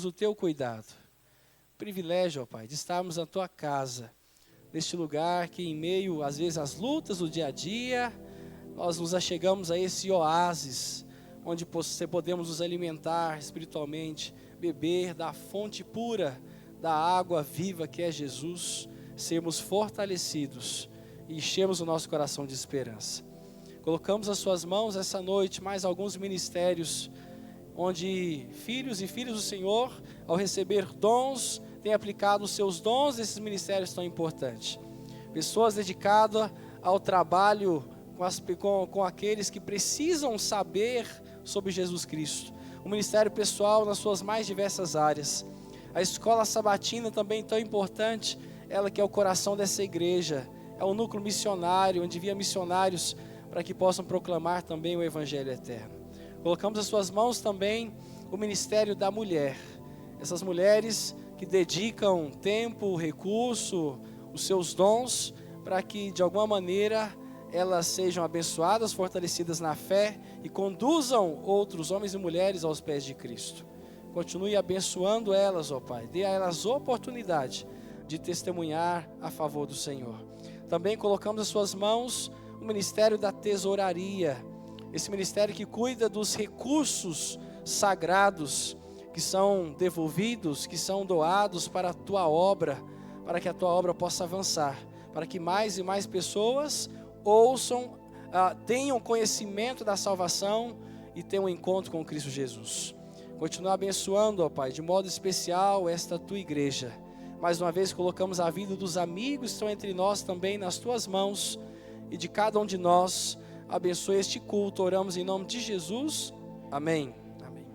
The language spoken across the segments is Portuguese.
o teu cuidado. Privilégio, ó Pai, de estarmos na tua casa, neste lugar que em meio, às vezes, às lutas do dia a dia, nós nos achegamos a esse oásis, onde podemos nos alimentar espiritualmente, beber da fonte pura, da água viva que é Jesus, sermos fortalecidos e enchemos o nosso coração de esperança. Colocamos as suas mãos essa noite mais alguns ministérios, onde filhos e filhas do Senhor, ao receber dons, têm aplicado os seus dons nesses ministérios tão importantes. Pessoas dedicadas ao trabalho com aqueles que precisam saber sobre Jesus Cristo. O ministério pessoal nas suas mais diversas áreas. A escola sabatina também tão importante, ela que é o coração dessa igreja. É um núcleo missionário, onde envia missionários para que possam proclamar também o Evangelho eterno. Colocamos as suas mãos também o ministério da mulher. Essas mulheres que dedicam tempo, recurso, os seus dons, para que de alguma maneira elas sejam abençoadas, fortalecidas na fé e conduzam outros homens e mulheres aos pés de Cristo. Continue abençoando elas, ó Pai. Dê a elas oportunidade de testemunhar a favor do Senhor. Também colocamos as suas mãos o ministério da tesouraria. Esse ministério que cuida dos recursos sagrados que são devolvidos, que são doados para a tua obra, para que a tua obra possa avançar, para que mais e mais pessoas ouçam, tenham conhecimento da salvação e tenham um encontro com Cristo Jesus. Continua abençoando, ó Pai, de modo especial esta tua igreja. Mais uma vez colocamos a vida dos amigos que estão entre nós também nas tuas mãos e de cada um de nós. Abençoe este culto, oramos em nome de Jesus, amém. Amém.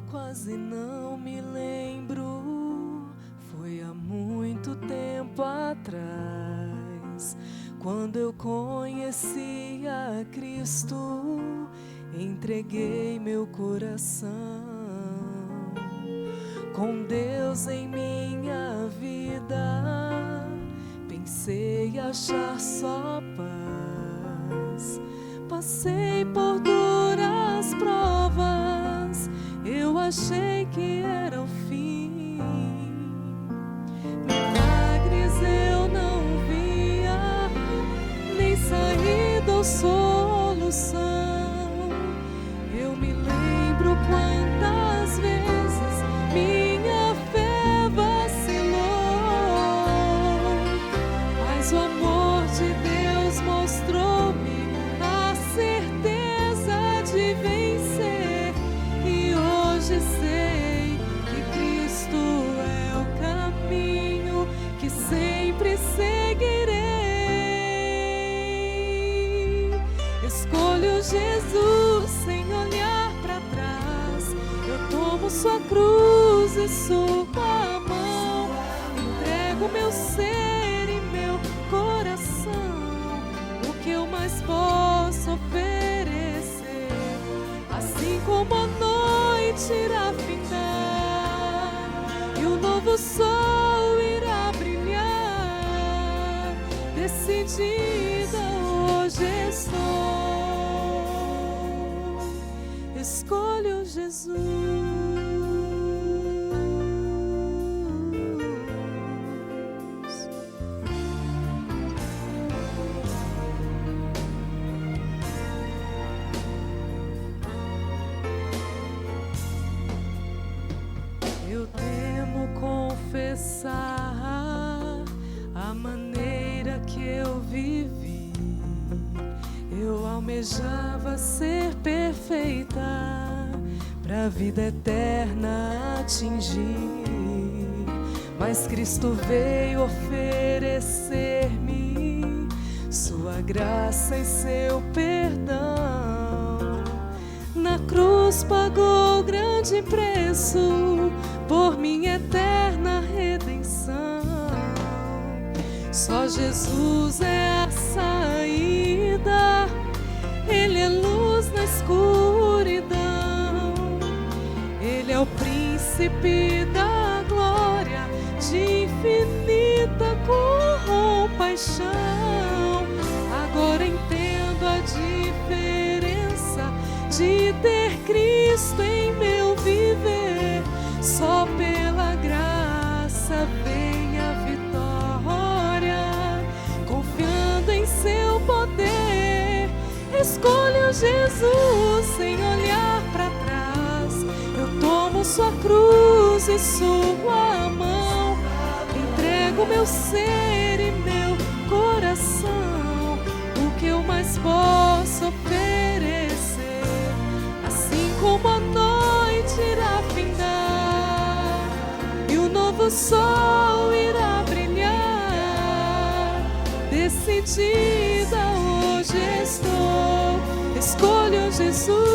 Quase não me lembro, foi há muito tempo atrás, quando eu conheci a Cristo, entreguei meu coração. Com Deus em minha vida, pensei achar só paz. Passei por duras provas, eu achei que era o fim. Milagres eu não via, nem saída ou solução. Eu me lembro quantas vezes minha fé vacilou, mas o amor de Deus mostrou-me a certeza de vencer. E hoje sei que Cristo é o caminho que sempre seguirei. Escolho Jesus sem olhar para trás. Eu tomo sua cruz e sua mão. Entrego meu ser e meu coração, o que eu mais posso oferecer. Assim como a noite irá findar e o novo sol irá brilhar, decidida hoje estou. Escolho Jesus. Eu temo confessar a maneira que eu vivi. Eu almejava ser perfeita, pra vida eterna atingir. Mas Cristo veio oferecer-me sua graça e seu perdão. Na cruz pagou grande preço por minha eterna redenção. Só Jesus é a saída, Ele é luz na escuridão. Ele é o príncipe da glória, de infinita compaixão. Agora entendo a diferença de ter Cristo em meu viver. Só pela graça vem a vitória, confiando em seu poder. Escolho Jesus sem olhar para trás. Eu tomo sua cruz e sua mão. Entrego meu ser e meu coração. O que eu mais posso oferecer, assim como a noite irá findar e o novo sol irá brilhar. Decidida hoje estou, escolho Jesus.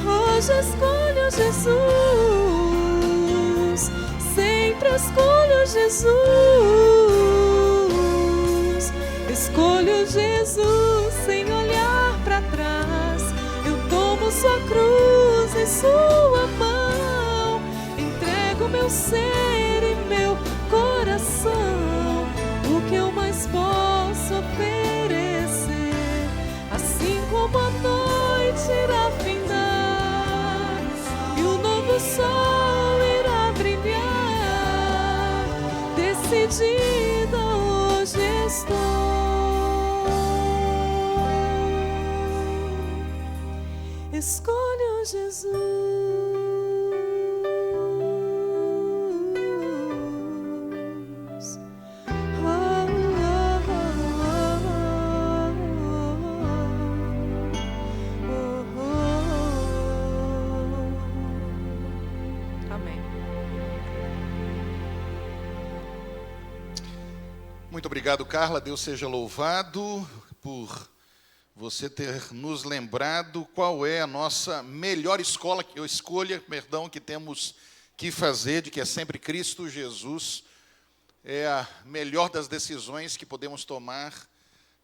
Hoje escolho Jesus, sempre escolho Jesus. Escolho Jesus sem olhar para trás. Eu tomo sua cruz em sua mão. Entrego meu ser e meu coração. O que eu mais posso oferecer, assim como a noite irá findar e o novo sol irá brilhar. Decidida hoje estou, escolho Jesus. Muito obrigado, Carla. Deus seja louvado por você ter nos lembrado qual é a nossa melhor escolha que temos que fazer, de que é sempre Cristo Jesus. É a melhor das decisões que podemos tomar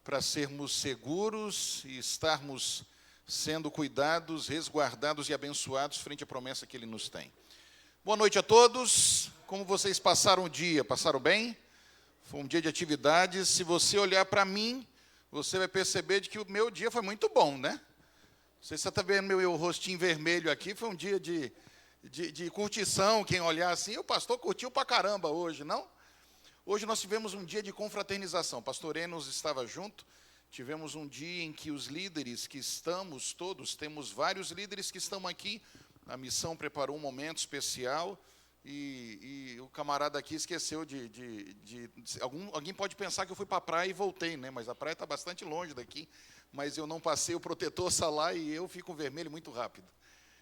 para sermos seguros e estarmos sendo cuidados, resguardados e abençoados frente à promessa que Ele nos tem. Boa noite a todos. Como vocês passaram o dia? Passaram bem? Foi um dia de atividades. Se você olhar para mim, você vai perceber de que o meu dia foi muito bom, né? Você está vendo meu rostinho vermelho aqui, foi um dia de curtição. Quem olhar assim, o pastor curtiu pra caramba hoje, não? Hoje nós tivemos um dia de confraternização. O pastor Enos estava junto. Tivemos um dia em que os líderes que estamos todos, temos vários líderes que estão aqui. A missão preparou um momento especial. E o camarada aqui esqueceu alguém pode pensar que eu fui para a praia e voltei, né? Mas a praia está bastante longe daqui, mas eu não passei o protetor solar e eu fico vermelho muito rápido.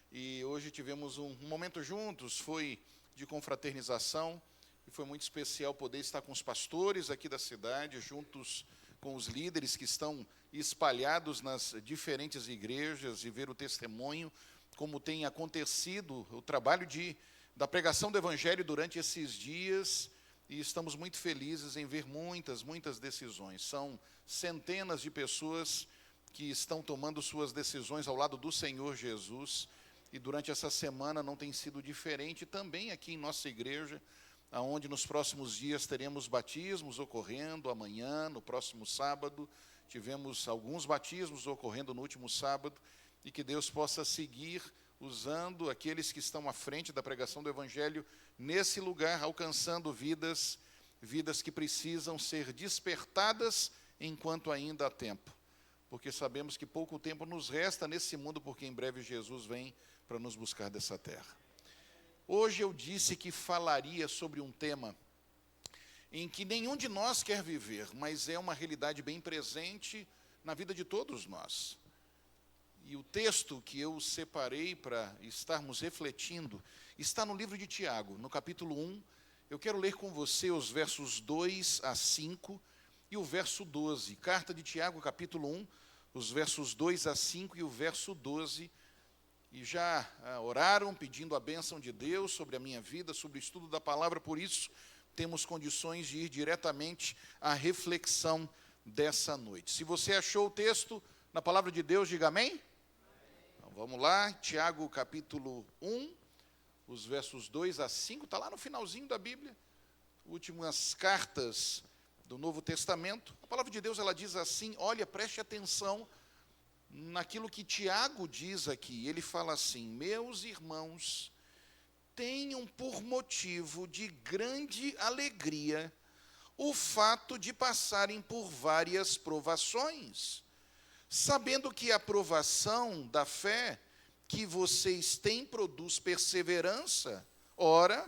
E hoje tivemos um momento juntos, foi de confraternização, e foi muito especial poder estar com os pastores aqui da cidade, juntos com os líderes que estão espalhados nas diferentes igrejas, e ver o testemunho, como tem acontecido o trabalho da pregação do Evangelho durante esses dias, e estamos muito felizes em ver muitas decisões. São centenas de pessoas que estão tomando suas decisões ao lado do Senhor Jesus, e durante essa semana não tem sido diferente também aqui em nossa igreja, onde nos próximos dias teremos batismos ocorrendo amanhã, no próximo sábado. Tivemos alguns batismos ocorrendo no último sábado, e que Deus possa seguir usando aqueles que estão à frente da pregação do Evangelho nesse lugar, alcançando vidas que precisam ser despertadas enquanto ainda há tempo. Porque sabemos que pouco tempo nos resta nesse mundo, porque em breve Jesus vem para nos buscar dessa terra. Hoje eu disse que falaria sobre um tema em que nenhum de nós quer viver, mas é uma realidade bem presente na vida de todos nós. E o texto que eu separei para estarmos refletindo está no livro de Tiago, no capítulo 1. Eu quero ler com você os versos 2 a 5 e o verso 12. Carta de Tiago, capítulo 1, os versos 2 a 5 e o verso 12. E já oraram pedindo a bênção de Deus sobre a minha vida, sobre o estudo da palavra, por isso temos condições de ir diretamente à reflexão dessa noite. Se você achou o texto na palavra de Deus, diga amém. Então, vamos lá, Tiago capítulo 1, os versos 2 a 5, está lá no finalzinho da Bíblia, últimas cartas do Novo Testamento. A palavra de Deus, ela diz assim, olha, preste atenção naquilo que Tiago diz aqui. Ele fala assim: meus irmãos, tenham por motivo de grande alegria o fato de passarem por várias provações, sabendo que a provação da fé que vocês têm produz perseverança. Ora,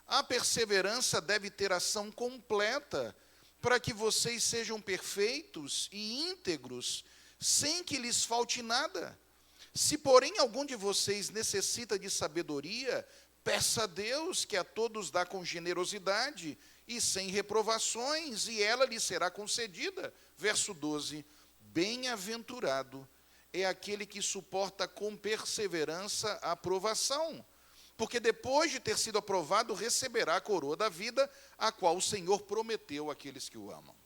a perseverança deve ter ação completa, para que vocês sejam perfeitos e íntegros, sem que lhes falte nada. Se, porém, algum de vocês necessita de sabedoria, peça a Deus, que a todos dá com generosidade e sem reprovações, e ela lhe será concedida. Verso 12, bem-aventurado é aquele que suporta com perseverança a aprovação, porque depois de ter sido aprovado, receberá a coroa da vida, a qual o Senhor prometeu àqueles que o amam.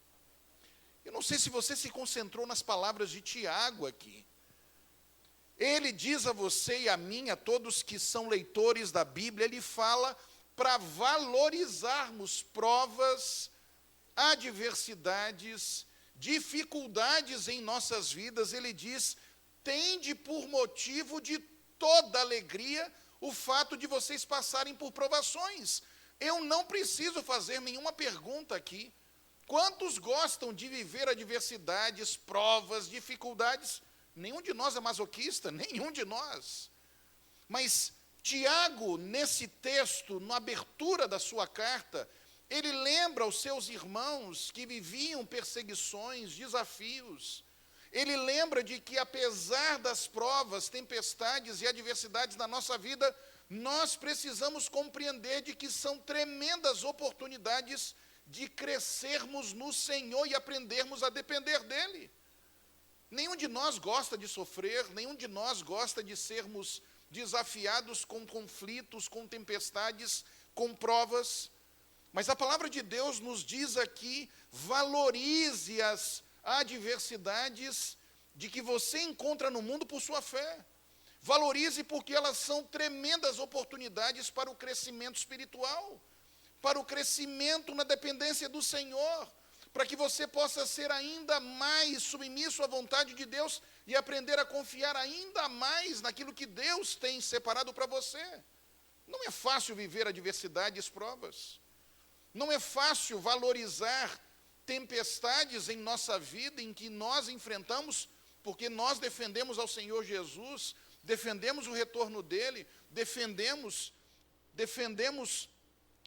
Eu não sei se você se concentrou nas palavras de Tiago aqui. Ele diz a você e a mim, a todos que são leitores da Bíblia, ele fala para valorizarmos provas, adversidades, dificuldades em nossas vidas. Ele diz, tende por motivo de toda alegria o fato de vocês passarem por provações. Eu não preciso fazer nenhuma pergunta aqui. Quantos gostam de viver adversidades, provas, dificuldades? Nenhum de nós é masoquista, nenhum de nós. Mas Tiago, nesse texto, na abertura da sua carta, ele lembra aos seus irmãos que viviam perseguições, desafios. Ele lembra de que, apesar das provas, tempestades e adversidades na nossa vida, nós precisamos compreender de que são tremendas oportunidades de crescermos no Senhor e aprendermos a depender dEle. Nenhum de nós gosta de sofrer, nenhum de nós gosta de sermos desafiados com conflitos, com tempestades, com provas. Mas a palavra de Deus nos diz aqui, valorize as adversidades de que você encontra no mundo por sua fé. Valorize porque elas são tremendas oportunidades para o crescimento espiritual, para o crescimento na dependência do Senhor, para que você possa ser ainda mais submisso à vontade de Deus e aprender a confiar ainda mais naquilo que Deus tem separado para você. Não é fácil viver adversidades, provas. Não é fácil valorizar tempestades em nossa vida em que nós enfrentamos, porque nós defendemos ao Senhor Jesus, defendemos o retorno dEle, defendemos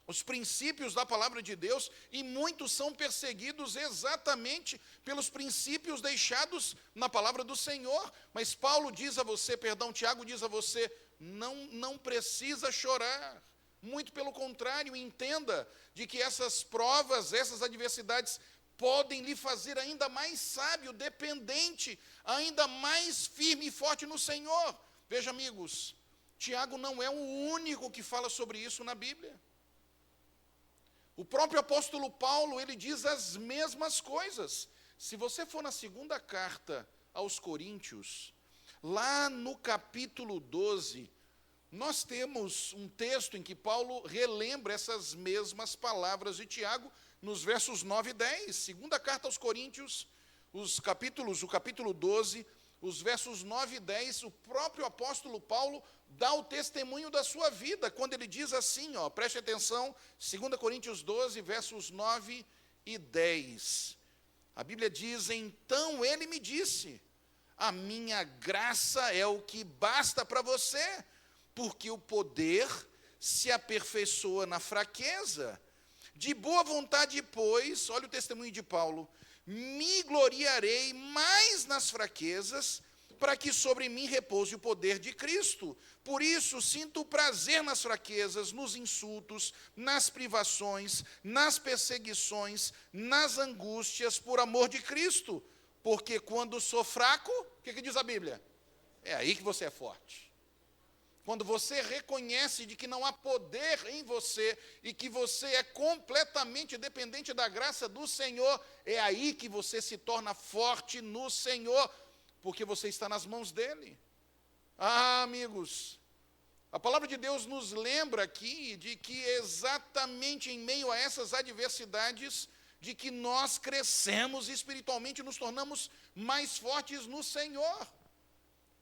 os princípios da palavra de Deus, e muitos são perseguidos exatamente pelos princípios deixados na palavra do Senhor. Mas Tiago diz a você, não precisa chorar. Muito pelo contrário, entenda de que essas provas, essas adversidades podem lhe fazer ainda mais sábio, dependente, ainda mais firme e forte no Senhor. Veja, amigos, Tiago não é o único que fala sobre isso na Bíblia. O próprio apóstolo Paulo, ele diz as mesmas coisas. Se você for na segunda carta aos Coríntios, lá no capítulo 12, nós temos um texto em que Paulo relembra essas mesmas palavras de Tiago, nos versos 9 e 10. Segunda carta aos Coríntios, o capítulo 12, os versos 9 e 10, o próprio apóstolo Paulo dá o testemunho da sua vida, quando ele diz assim, preste atenção, 2 Coríntios 12, versos 9 e 10. A Bíblia diz, então ele me disse, a minha graça é o que basta para você, porque o poder se aperfeiçoa na fraqueza. De boa vontade, pois, olha o testemunho de Paulo, me gloriarei mais nas fraquezas, para que sobre mim repouse o poder de Cristo. Por isso, sinto prazer nas fraquezas, nos insultos, nas privações, nas perseguições, nas angústias, por amor de Cristo. Porque quando sou fraco, o que diz a Bíblia? É aí que você é forte. Quando você reconhece de que não há poder em você e que você é completamente dependente da graça do Senhor, é aí que você se torna forte no Senhor, porque você está nas mãos dele. Ah, amigos, a palavra de Deus nos lembra aqui de que exatamente em meio a essas adversidades, de que nós crescemos espiritualmente, nos tornamos mais fortes no Senhor.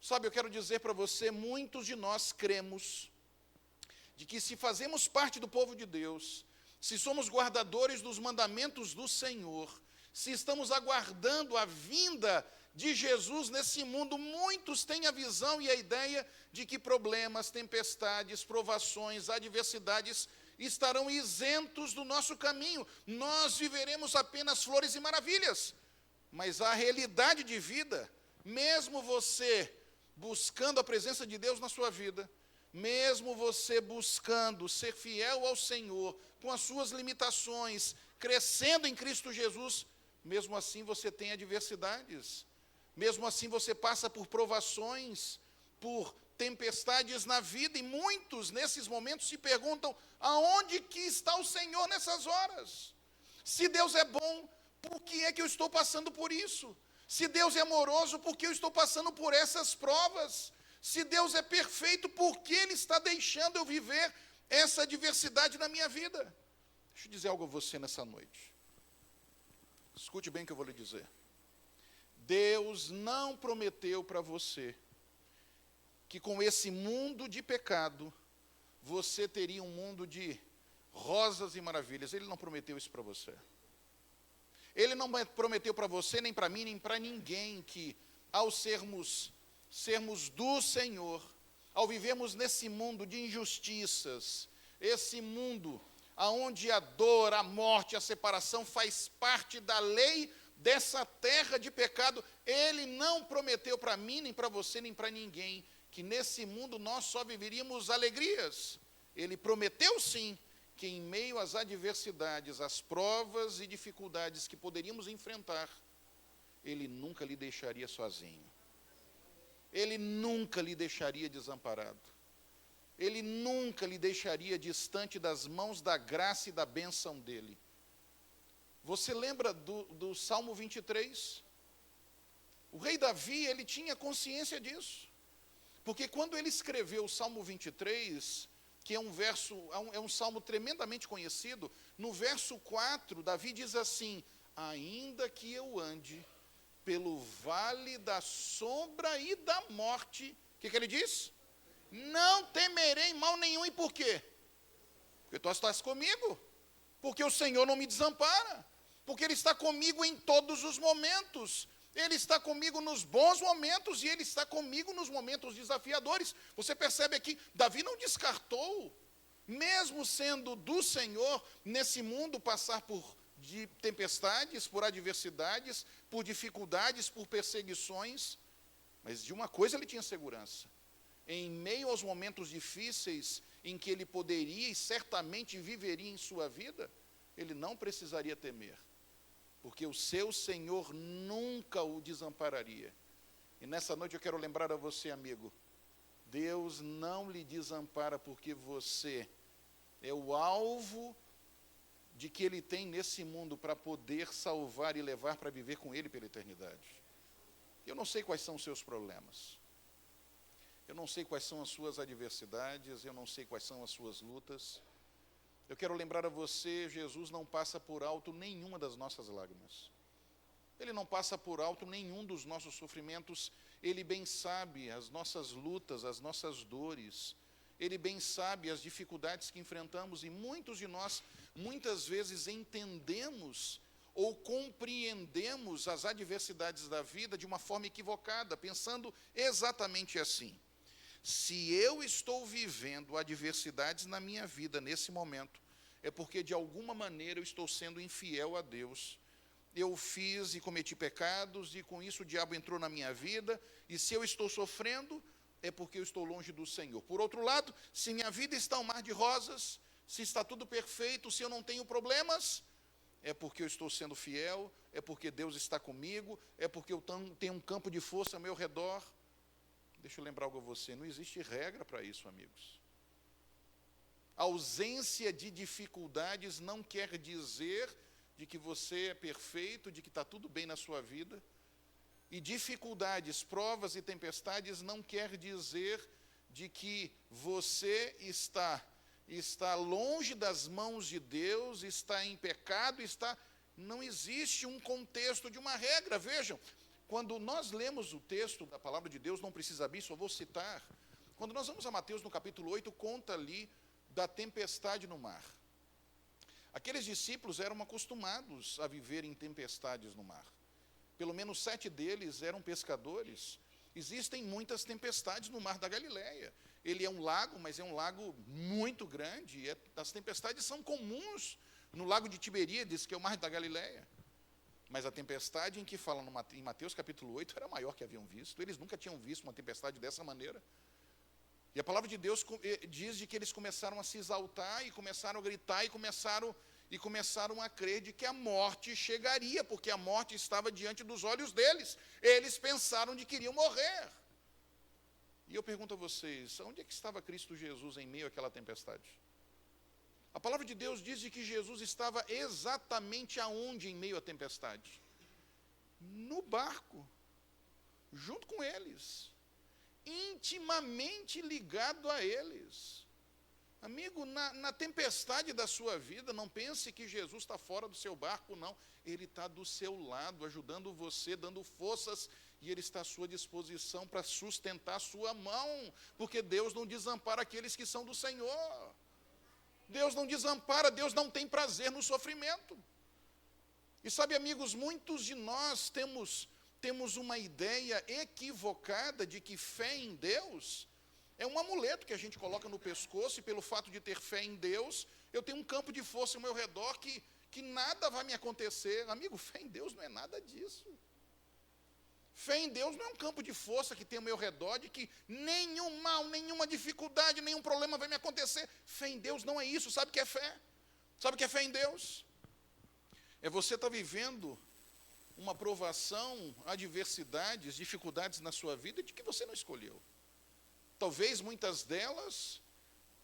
Sabe, eu quero dizer para você, muitos de nós cremos de que se fazemos parte do povo de Deus, se somos guardadores dos mandamentos do Senhor, se estamos aguardando a vinda de Jesus nesse mundo, muitos têm a visão e a ideia de que problemas, tempestades, provações, adversidades estarão isentos do nosso caminho. Nós viveremos apenas flores e maravilhas. Mas a realidade de vida, mesmo você buscando a presença de Deus na sua vida, mesmo você buscando ser fiel ao Senhor, com as suas limitações, crescendo em Cristo Jesus, mesmo assim você tem adversidades, mesmo assim você passa por provações, por tempestades na vida, e muitos nesses momentos se perguntam, aonde que está o Senhor nessas horas? Se Deus é bom, por que é que eu estou passando por isso? Se Deus é amoroso, por que eu estou passando por essas provas? Se Deus é perfeito, por que Ele está deixando eu viver essa adversidade na minha vida? Deixa eu dizer algo a você nessa noite. Escute bem o que eu vou lhe dizer. Deus não prometeu para você que com esse mundo de pecado, você teria um mundo de rosas e maravilhas. Ele não prometeu isso para você. Ele não prometeu para você, nem para mim, nem para ninguém, que ao sermos do Senhor, ao vivermos nesse mundo de injustiças, esse mundo onde a dor, a morte, a separação faz parte da lei dessa terra de pecado, Ele não prometeu para mim, nem para você, nem para ninguém, que nesse mundo nós só viveríamos alegrias. Ele prometeu sim, que em meio às adversidades, às provas e dificuldades que poderíamos enfrentar, Ele nunca lhe deixaria sozinho. Ele nunca lhe deixaria desamparado. Ele nunca lhe deixaria distante das mãos da graça e da bênção dEle. Você lembra do Salmo 23? O rei Davi, ele tinha consciência disso. Porque quando ele escreveu o Salmo 23, que é um salmo tremendamente conhecido, no verso 4, Davi diz assim, ainda que eu ande pelo vale da sombra e da morte, o que ele diz? Não temerei mal nenhum, e por quê? Porque tu estás comigo, porque o Senhor não me desampara, porque Ele está comigo em todos os momentos, Ele está comigo nos bons momentos e Ele está comigo nos momentos desafiadores. Você percebe aqui, Davi não descartou, mesmo sendo do Senhor, nesse mundo passar por tempestades, por adversidades, por dificuldades, por perseguições, mas de uma coisa ele tinha segurança. Em meio aos momentos difíceis em que ele poderia e certamente viveria em sua vida, ele não precisaria temer, porque o seu Senhor nunca o desampararia. E nessa noite eu quero lembrar a você, amigo, Deus não lhe desampara porque você é o alvo de que Ele tem nesse mundo para poder salvar e levar para viver com Ele pela eternidade. Eu não sei quais são os seus problemas, eu não sei quais são as suas adversidades, eu não sei quais são as suas lutas. Eu quero lembrar a você, Jesus não passa por alto nenhuma das nossas lágrimas. Ele não passa por alto nenhum dos nossos sofrimentos. Ele bem sabe as nossas lutas, as nossas dores. Ele bem sabe as dificuldades que enfrentamos, e muitos de nós, muitas vezes, entendemos ou compreendemos as adversidades da vida de uma forma equivocada, pensando exatamente assim. Se eu estou vivendo adversidades na minha vida nesse momento, é porque de alguma maneira eu estou sendo infiel a Deus. Eu fiz e cometi pecados, e com isso o diabo entrou na minha vida, e se eu estou sofrendo, é porque eu estou longe do Senhor. Por outro lado, se minha vida está um mar de rosas, se está tudo perfeito, se eu não tenho problemas, é porque eu estou sendo fiel, é porque Deus está comigo, é porque eu tenho um campo de força ao meu redor. Deixa eu lembrar algo a você, não existe regra para isso, amigos. A ausência de dificuldades não quer dizer de que você é perfeito, de que está tudo bem na sua vida. E dificuldades, provas e tempestades não quer dizer de que você está longe das mãos de Deus, está em pecado, não existe um contexto de uma regra. Vejam, quando nós lemos o texto da palavra de Deus, não precisa abrir, só vou citar. Quando nós vamos a Mateus no capítulo 8, conta ali da tempestade no mar. Aqueles discípulos eram acostumados a viver em tempestades no mar. Pelo menos 7 deles eram pescadores. Existem muitas tempestades no mar da Galileia. Ele é um lago, mas é um lago muito grande. As tempestades são comuns no lago de Tiberíades, que é o mar da Galileia. Mas a tempestade em que fala em Mateus capítulo 8 era a maior que haviam visto. Eles nunca tinham visto uma tempestade dessa maneira. E a palavra de Deus diz de que eles começaram a se exaltar, e começaram a gritar, e começaram a crer de que a morte chegaria, porque a morte estava diante dos olhos deles. Eles pensaram de que iriam morrer. E eu pergunto a vocês, onde é que estava Cristo Jesus em meio àquela tempestade? A palavra de Deus diz de que Jesus estava exatamente aonde em meio à tempestade? No barco, junto com eles, intimamente ligado a eles. Amigo, na tempestade da sua vida, não pense que Jesus está fora do seu barco, não. Ele está do seu lado, ajudando você, dando forças, e Ele está à sua disposição para sustentar a sua mão, porque Deus não desampara aqueles que são do Senhor. Deus não desampara, Deus não tem prazer no sofrimento. E sabe, amigos, muitos de nós temos uma ideia equivocada de que fé em Deus é um amuleto que a gente coloca no pescoço, e pelo fato de ter fé em Deus, eu tenho um campo de força ao meu redor que nada vai me acontecer. Amigo, fé em Deus não é nada disso. Fé em Deus não é um campo de força que tem ao meu redor, de que nenhum mal, nenhuma dificuldade, nenhum problema vai me acontecer. Fé em Deus não é isso. Sabe o que é fé? Sabe o que é fé em Deus? É você estar vivendo uma provação, adversidades, dificuldades na sua vida de que você não escolheu. Talvez muitas delas,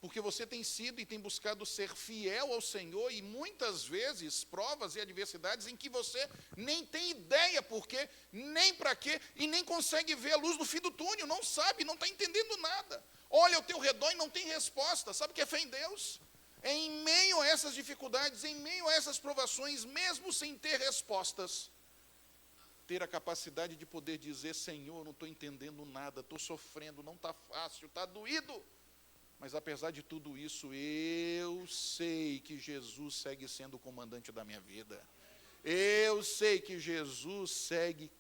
porque você tem sido e tem buscado ser fiel ao Senhor, e muitas vezes provas e adversidades em que você nem tem ideia por quê, nem para quê, e nem consegue ver a luz no fim do túnel, não sabe, não está entendendo nada. Olha ao teu redor e não tem resposta. Sabe o que é fé em Deus? É em meio a essas dificuldades, em meio a essas provações, mesmo sem ter respostas, ter a capacidade de poder dizer: Senhor, não estou entendendo nada, estou sofrendo, não está fácil, está doído. Mas apesar de tudo isso, eu sei que Jesus segue sendo o comandante da minha vida. Eu sei que Jesus segue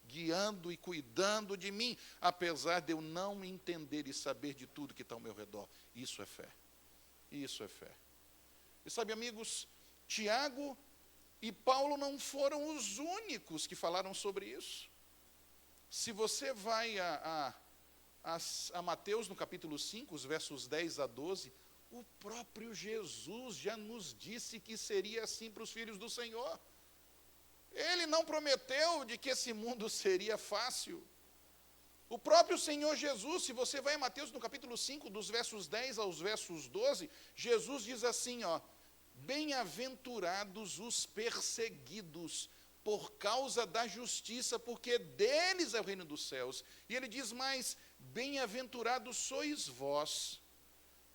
guiando e cuidando de mim, apesar de eu não entender e saber de tudo que está ao meu redor. Isso é fé. Isso é fé. E sabe, amigos, Tiago e Paulo não foram os únicos que falaram sobre isso. Se você vai a Mateus no capítulo 5, os versos 10 a 12, o próprio Jesus já nos disse que seria assim para os filhos do Senhor. Ele não prometeu de que esse mundo seria fácil. O próprio Senhor Jesus, se você vai a Mateus no capítulo 5, dos versos 10 aos versos 12, Jesus diz assim, bem-aventurados os perseguidos por causa da justiça, porque deles é o reino dos céus. E ele diz mais: bem-aventurados sois vós,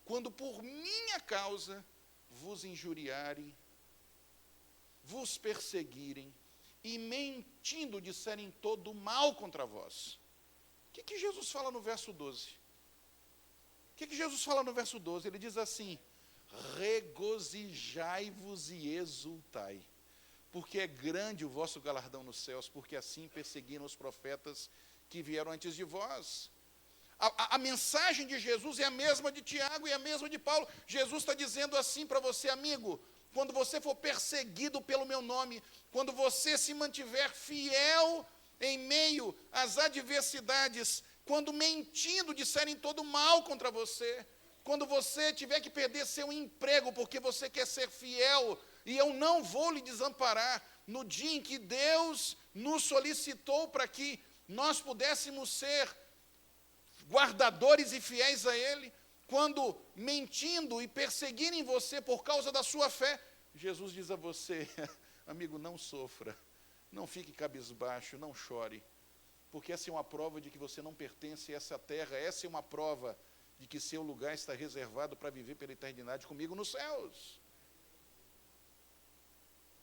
quando por minha causa vos injuriarem, vos perseguirem, e mentindo disserem todo mal contra vós. O que Jesus fala no verso 12? O que Jesus fala no verso 12? Ele diz assim: regozijai-vos e exultai, porque é grande o vosso galardão nos céus, porque assim perseguiram os profetas que vieram antes de vós. A mensagem de Jesus é a mesma de Tiago e a mesma de Paulo. Jesus está dizendo assim para você, amigo: quando você for perseguido pelo meu nome, quando você se mantiver fiel em meio às adversidades, quando mentindo disserem todo mal contra você, quando você tiver que perder seu emprego porque você quer ser fiel, e eu não vou lhe desamparar, no dia em que Deus nos solicitou para que nós pudéssemos ser guardadores e fiéis a Ele, quando mentindo e perseguirem você por causa da sua fé, Jesus diz a você: amigo, não sofra, não fique cabisbaixo, não chore, porque essa é uma prova de que você não pertence a essa terra, essa é uma prova de que seu lugar está reservado para viver pela eternidade comigo nos céus.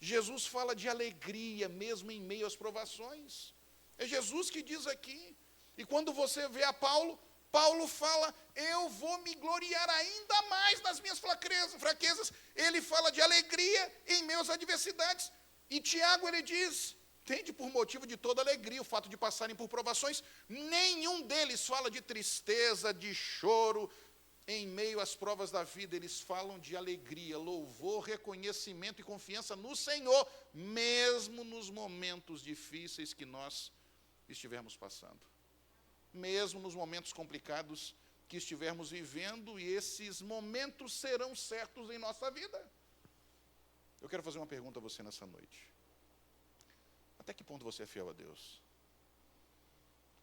Jesus fala de alegria mesmo em meio às provações. É Jesus que diz aqui. E quando você vê a Paulo, Paulo fala: eu vou me gloriar ainda mais nas minhas fraquezas. Ele fala de alegria em meio às adversidades. E Tiago, ele diz: tende por motivo de toda alegria o fato de passarem por provações. Nenhum deles fala de tristeza, de choro. Em meio às provas da vida, eles falam de alegria, louvor, reconhecimento e confiança no Senhor, mesmo nos momentos difíceis que nós estivermos passando. Mesmo nos momentos complicados que estivermos vivendo, e esses momentos serão certos em nossa vida. Eu quero fazer uma pergunta a você nessa noite. Até que ponto você é fiel a Deus?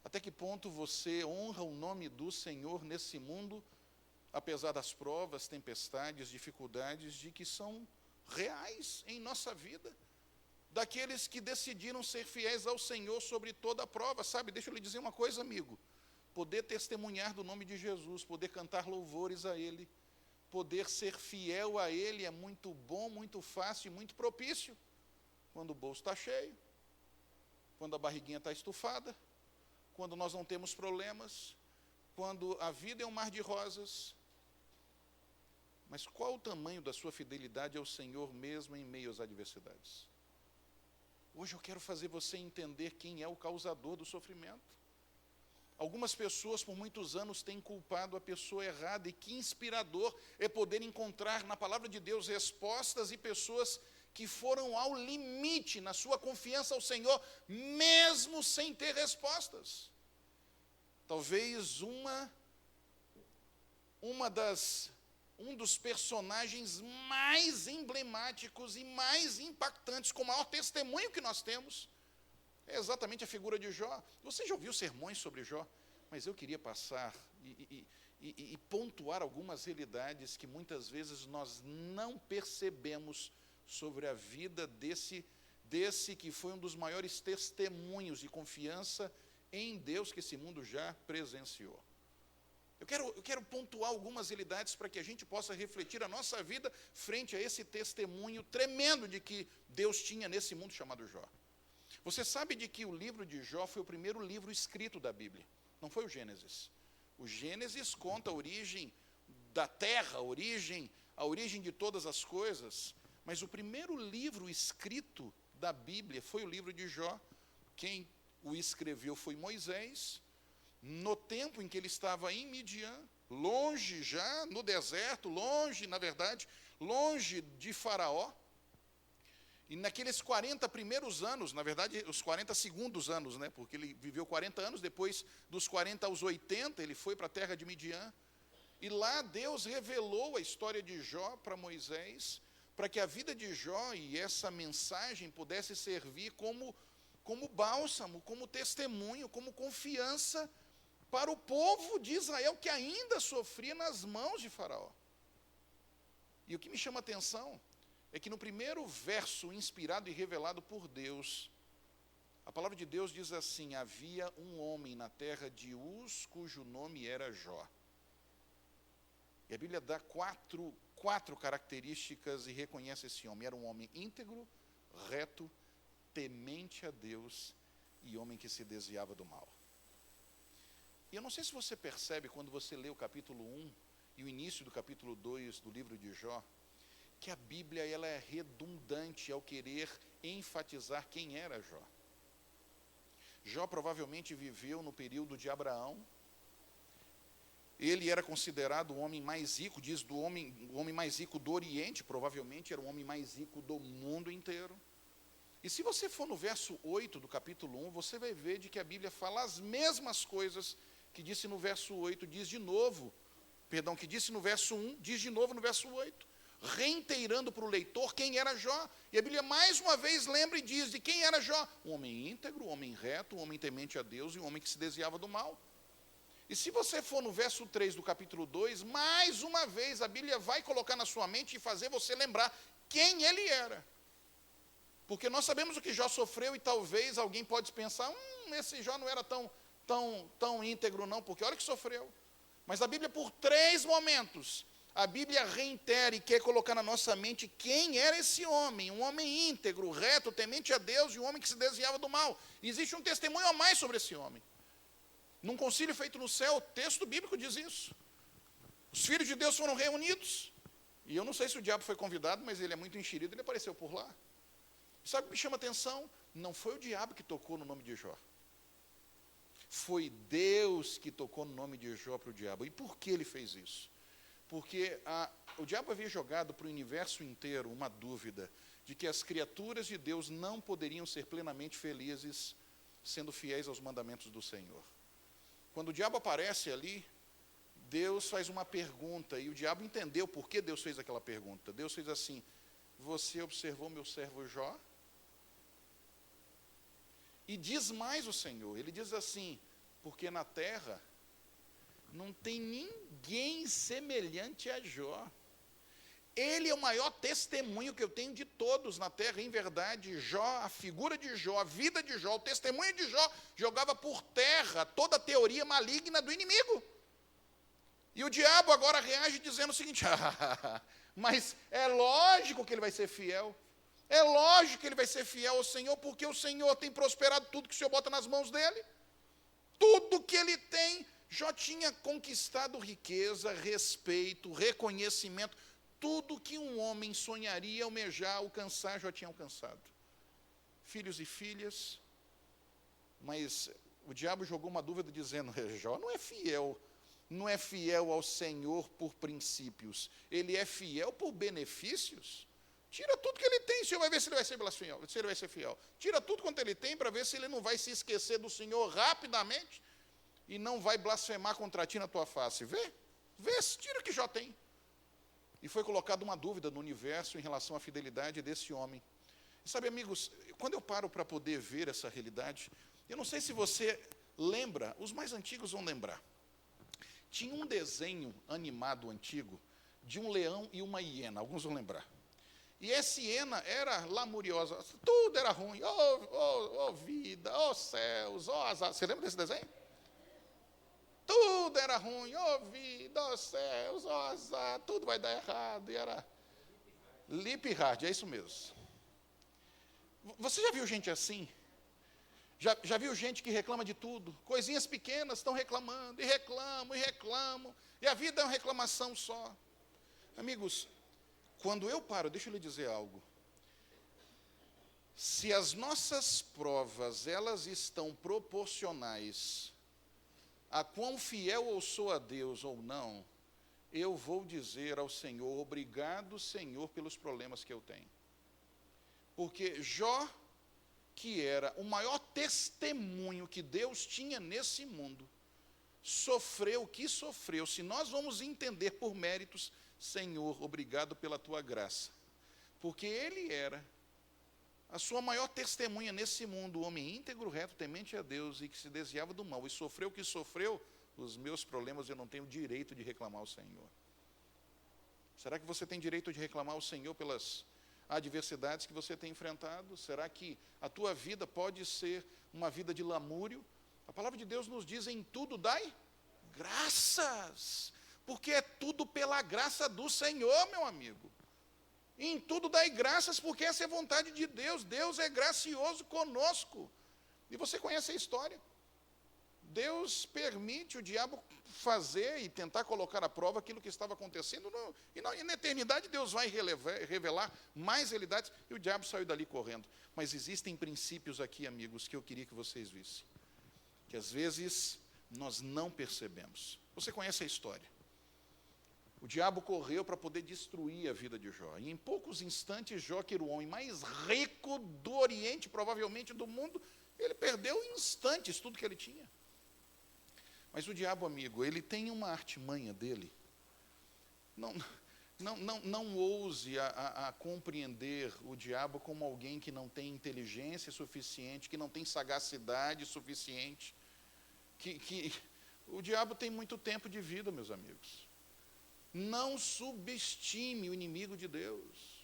Até que ponto você honra o nome do Senhor nesse mundo, apesar das provas, tempestades, dificuldades de que são reais em nossa vida? Daqueles que decidiram ser fiéis ao Senhor sobre toda a prova, sabe? Deixa eu lhe dizer uma coisa, amigo. Poder testemunhar do nome de Jesus, poder cantar louvores a Ele, poder ser fiel a Ele é muito bom, muito fácil e muito propício. Quando o bolso está cheio, quando a barriguinha está estufada, quando nós não temos problemas, quando a vida é um mar de rosas. Mas qual o tamanho da sua fidelidade ao Senhor mesmo em meio às adversidades? Hoje eu quero fazer você entender quem é o causador do sofrimento. Algumas pessoas por muitos anos têm culpado a pessoa errada, e que inspirador é poder encontrar na palavra de Deus respostas e pessoas que foram ao limite na sua confiança ao Senhor, mesmo sem ter respostas. Talvez um dos personagens mais emblemáticos e mais impactantes, com o maior testemunho que nós temos, é exatamente a figura de Jó. Você já ouviu sermões sobre Jó? Mas eu queria passar e pontuar algumas realidades que muitas vezes nós não percebemos sobre a vida desse que foi um dos maiores testemunhos de confiança em Deus que esse mundo já presenciou. Eu quero pontuar algumas realidades para que a gente possa refletir a nossa vida frente a esse testemunho tremendo de que Deus tinha nesse mundo chamado Jó. Você sabe de que o livro de Jó foi o primeiro livro escrito da Bíblia, não foi o Gênesis. O Gênesis conta a origem da terra, a origem de todas as coisas, mas o primeiro livro escrito da Bíblia foi o livro de Jó. Quem o escreveu foi Moisés, no tempo em que ele estava em Midian, longe já, no deserto, longe de Faraó. E naqueles 40 primeiros anos, na verdade, os 40 segundos anos, né, porque ele viveu 40 anos, depois dos 40 aos 80, ele foi para a terra de Midian. E lá Deus revelou a história de Jó para Moisés, para que a vida de Jó e essa mensagem pudesse servir como bálsamo, como testemunho, como confiança para o povo de Israel, que ainda sofria nas mãos de Faraó. E o que me chama a atenção é que no primeiro verso, inspirado e revelado por Deus, a palavra de Deus diz assim: havia um homem na terra de Uz, cujo nome era Jó. E a Bíblia dá quatro características e reconhece esse homem. Era um homem íntegro, reto, temente a Deus e homem que se desviava do mal. E eu não sei se você percebe, quando você lê o capítulo 1 e o início do capítulo 2 do livro de Jó, que a Bíblia ela é redundante ao querer enfatizar quem era Jó. Jó provavelmente viveu no período de Abraão, Ele era considerado o homem mais rico, diz o homem mais rico do Oriente, provavelmente era o homem mais rico do mundo inteiro. E se você for no verso 8 do capítulo 1, você vai ver de que a Bíblia fala as mesmas coisas que disse no verso 8, que disse no verso 1, diz de novo no verso 8, reiterando para o leitor quem era Jó. E a Bíblia mais uma vez lembra e diz de quem era Jó: um homem íntegro, um homem reto, um homem temente a Deus e um homem que se desviava do mal. E se você for no verso 3 do capítulo 2, mais uma vez a Bíblia vai colocar na sua mente e fazer você lembrar quem ele era. Porque nós sabemos o que Jó sofreu e talvez alguém pode pensar, esse Jó não era tão íntegro não, porque olha o que sofreu. Mas a Bíblia, por 3 momentos, a Bíblia reitera e quer colocar na nossa mente quem era esse homem, um homem íntegro, reto, temente a Deus e um homem que se desviava do mal. E existe um testemunho a mais sobre esse homem. Num concílio feito no céu, o texto bíblico diz isso. Os filhos de Deus foram reunidos, e eu não sei se o diabo foi convidado, mas ele é muito enxerido, ele apareceu por lá. Sabe o que me chama a atenção? Não foi o diabo que tocou no nome de Jó. Foi Deus que tocou no nome de Jó para o diabo. E por que ele fez isso? Porque o diabo havia jogado para o universo inteiro uma dúvida de que as criaturas de Deus não poderiam ser plenamente felizes sendo fiéis aos mandamentos do Senhor. Quando o diabo aparece ali, Deus faz uma pergunta, e o diabo entendeu por que Deus fez aquela pergunta. Deus fez assim: você observou meu servo Jó? E diz mais o Senhor, ele diz assim: porque na terra não tem ninguém semelhante a Jó. Ele é o maior testemunho que eu tenho de todos na terra. Em verdade, Jó, a figura de Jó, a vida de Jó, o testemunho de Jó, jogava por terra toda a teoria maligna do inimigo. E o diabo agora reage dizendo o seguinte: mas é lógico que ele vai ser fiel. É lógico que ele vai ser fiel ao Senhor, porque o Senhor tem prosperado tudo que o Senhor bota nas mãos dele. Tudo que ele tem. Jó tinha conquistado riqueza, respeito, reconhecimento. Tudo que um homem sonharia, almejar, alcançar, já tinha alcançado. Filhos e filhas. Mas o diabo jogou uma dúvida dizendo: Jó não é fiel. Não é fiel ao Senhor por princípios. Ele é fiel por benefícios. Tira tudo que ele tem, o Senhor vai ver se ele vai ser fiel. Se ele vai ser fiel. Tira tudo quanto ele tem para ver se ele não vai se esquecer do Senhor rapidamente e não vai blasfemar contra ti na tua face. Vê, tira o que Jó tem. E foi colocada uma dúvida no universo em relação à fidelidade desse homem. E sabe, amigos, quando eu paro para poder ver essa realidade, eu não sei se você lembra, os mais antigos vão lembrar. Tinha um desenho animado antigo de um leão e uma hiena, alguns vão lembrar. E essa hiena era lamuriosa, tudo era ruim, vida, céus, azar. Você lembra desse desenho? Tudo era ruim, vida, céus, azar, tudo vai dar errado. E era Lip Hard, é isso mesmo. Você já viu gente assim? Já viu gente que reclama de tudo? Coisinhas pequenas estão reclamando, e reclamam, e a vida é uma reclamação só. Amigos, quando eu paro, deixa eu lhe dizer algo. Se as nossas provas, elas estão proporcionais a quão fiel eu sou a Deus ou não, eu vou dizer ao Senhor: obrigado, Senhor, pelos problemas que eu tenho. Porque Jó, que era o maior testemunho que Deus tinha nesse mundo, sofreu o que sofreu. Se nós vamos entender por méritos, Senhor, obrigado pela tua graça. Porque ele era a sua maior testemunha nesse mundo, o homem íntegro, reto, temente a Deus e que se desviava do mal. E sofreu o que sofreu, os meus problemas eu não tenho direito de reclamar ao Senhor. Será que você tem direito de reclamar ao Senhor pelas adversidades que você tem enfrentado? Será que a tua vida pode ser uma vida de lamúrio? A palavra de Deus nos diz: em tudo dai graças, porque é tudo pela graça do Senhor, meu amigo. Em tudo dai graças, porque essa é a vontade de Deus. Deus é gracioso conosco. E você conhece a história. Deus permite o diabo fazer e tentar colocar à prova aquilo que estava acontecendo. E na eternidade Deus vai revelar mais realidades. E o diabo saiu dali correndo. Mas existem princípios aqui, amigos, que eu queria que vocês vissem. Que às vezes nós não percebemos. Você conhece a história. O diabo correu para poder destruir a vida de Jó. E em poucos instantes, Jó, que era o homem mais rico do Oriente, provavelmente do mundo, ele perdeu em instantes tudo que ele tinha. Mas o diabo, amigo, ele tem uma artimanha dele. Não ouse a compreender o diabo como alguém que não tem inteligência suficiente, que não tem sagacidade suficiente. O diabo tem muito tempo de vida, meus amigos. Não subestime o inimigo de Deus.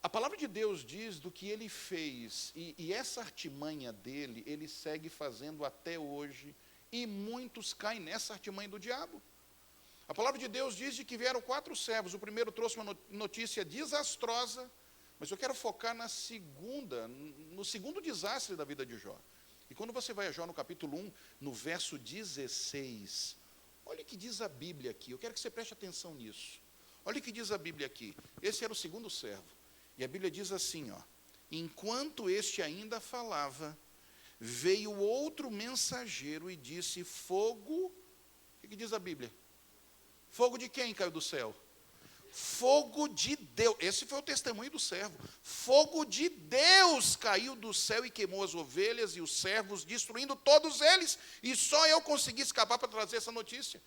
A palavra de Deus diz do que ele fez, e essa artimanha dele, ele segue fazendo até hoje, e muitos caem nessa artimanha do diabo. A palavra de Deus diz de que vieram 4 servos, o primeiro trouxe uma notícia desastrosa, mas eu quero focar no segundo desastre da vida de Jó. E quando você vai a Jó no capítulo 1, no verso 16, olha o que diz a Bíblia aqui, eu quero que você preste atenção nisso. Olha o que diz a Bíblia aqui, esse era o segundo servo. E a Bíblia diz assim, ó: enquanto este ainda falava, veio outro mensageiro e disse: fogo, o que diz a Bíblia? Fogo de quem caiu do céu? Fogo de Deus. Esse foi o testemunho do servo. Fogo de Deus caiu do céu e queimou as ovelhas e os servos, destruindo todos eles. E só eu consegui escapar para trazer essa notícia.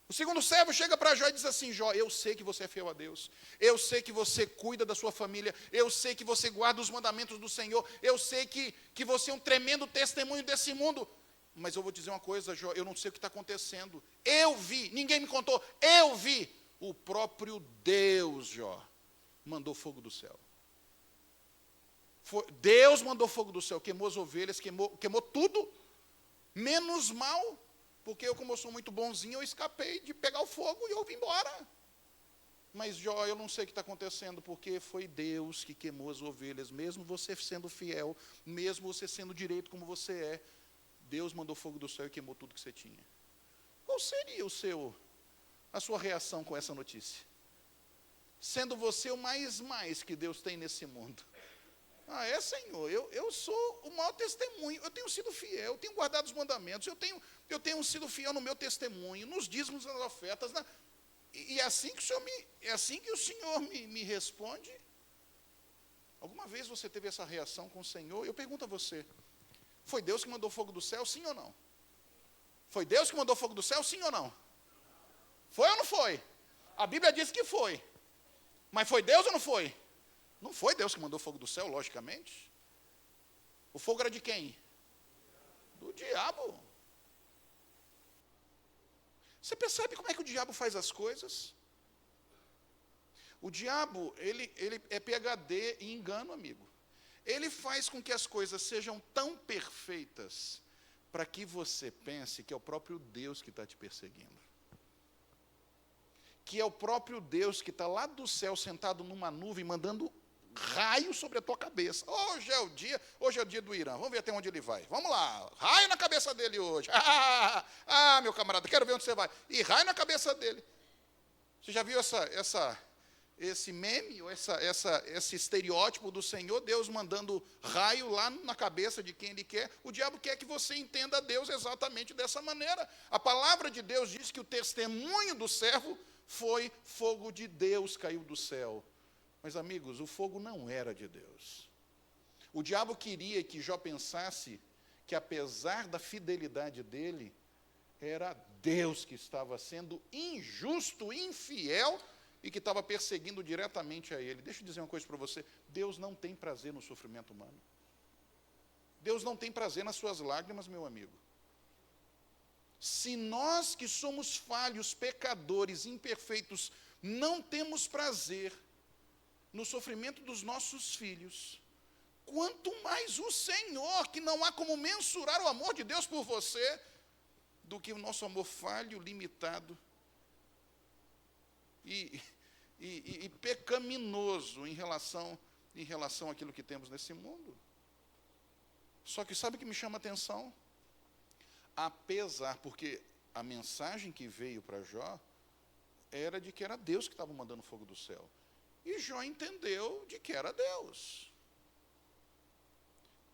O segundo servo chega para Jó e diz assim: Jó, eu sei que você é fiel a Deus, eu sei que você cuida da sua família, eu sei que você guarda os mandamentos do Senhor, eu sei que você é um tremendo testemunho desse mundo, mas eu vou dizer uma coisa, Jó, eu não sei o que está acontecendo, eu vi, ninguém me contou, eu vi, o próprio Deus, Jó, mandou fogo do céu. Deus mandou fogo do céu, queimou as ovelhas, queimou tudo, menos mal. Porque como eu sou muito bonzinho, eu escapei de pegar o fogo e eu vim embora. Mas, Jó, eu não sei o que está acontecendo, porque foi Deus que queimou as ovelhas, mesmo você sendo fiel, mesmo você sendo direito como você é, Deus mandou fogo do céu e queimou tudo que você tinha. Qual seria a sua reação com essa notícia? Sendo você o mais que Deus tem nesse mundo. Senhor, eu sou o maior testemunho, eu tenho sido fiel, eu tenho guardado os mandamentos, eu tenho sido fiel no meu testemunho, nos dízimos e nas ofertas, e é assim que o Senhor me responde. Alguma vez você teve essa reação com o Senhor? Eu pergunto a você, foi Deus que mandou fogo do céu, sim ou não? Foi Deus que mandou fogo do céu, sim ou não? Foi ou não foi? A Bíblia diz que foi, mas foi Deus ou não foi? Não foi Deus que mandou fogo do céu, logicamente. O fogo era de quem? Do diabo. Você percebe como é que o diabo faz as coisas? O diabo, ele é PhD em engano, amigo. Ele faz com que as coisas sejam tão perfeitas para que você pense que é o próprio Deus que está te perseguindo. Que é o próprio Deus que está lá do céu sentado numa nuvem mandando raio sobre a tua cabeça. Hoje é o dia do Irã. Vamos ver até onde ele vai. Vamos lá, raio na cabeça dele hoje. Meu camarada, quero ver onde você vai. E raio na cabeça dele. Você já viu esse meme, ou esse estereótipo do Senhor, Deus mandando raio lá na cabeça de quem Ele quer? O diabo quer que você entenda Deus exatamente dessa maneira. A palavra de Deus diz que o testemunho do servo foi fogo de Deus caiu do céu. Mas, amigos, o fogo não era de Deus. O diabo queria que Jó pensasse que, apesar da fidelidade dele, era Deus que estava sendo injusto, infiel, e que estava perseguindo diretamente a ele. Deixa eu dizer uma coisa para você, Deus não tem prazer no sofrimento humano. Deus não tem prazer nas suas lágrimas, meu amigo. Se nós que somos falhos, pecadores, imperfeitos, não temos prazer no sofrimento dos nossos filhos, quanto mais o Senhor, que não há como mensurar o amor de Deus por você, do que o nosso amor falho, limitado e pecaminoso em relação àquilo que temos nesse mundo. Só que sabe o que me chama a atenção? Porque a mensagem que veio para Jó era de que era Deus que estava mandando fogo do céu. E Jó entendeu de que era Deus.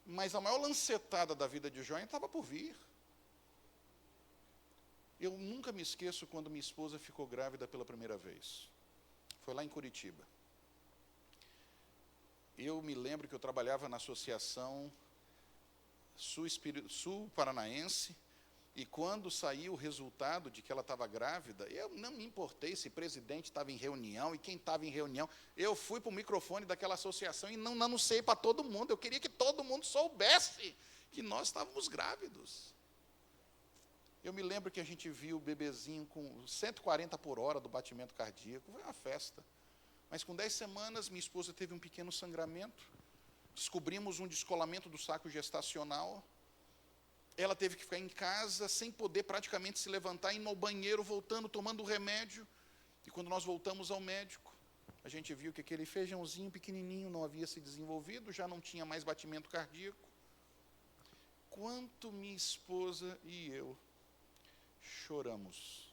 Mas a maior lancetada da vida de Jó estava por vir. Eu nunca me esqueço quando minha esposa ficou grávida pela primeira vez. Foi lá em Curitiba. Eu me lembro que eu trabalhava na Associação Sul Paranaense, e quando saiu o resultado de que ela estava grávida, eu não me importei se o presidente estava em reunião e quem estava em reunião. Eu fui para o microfone daquela associação e não anunciei para todo mundo. Eu queria que todo mundo soubesse que nós estávamos grávidos. Eu me lembro que a gente viu o bebezinho com 140 por hora do batimento cardíaco. Foi uma festa. Mas com 10 semanas, minha esposa teve um pequeno sangramento. Descobrimos um descolamento do saco gestacional. Ela teve que ficar em casa, sem poder praticamente se levantar, indo ao banheiro, voltando, tomando o remédio. E quando nós voltamos ao médico, a gente viu que aquele feijãozinho pequenininho não havia se desenvolvido, já não tinha mais batimento cardíaco. Quanto minha esposa e eu choramos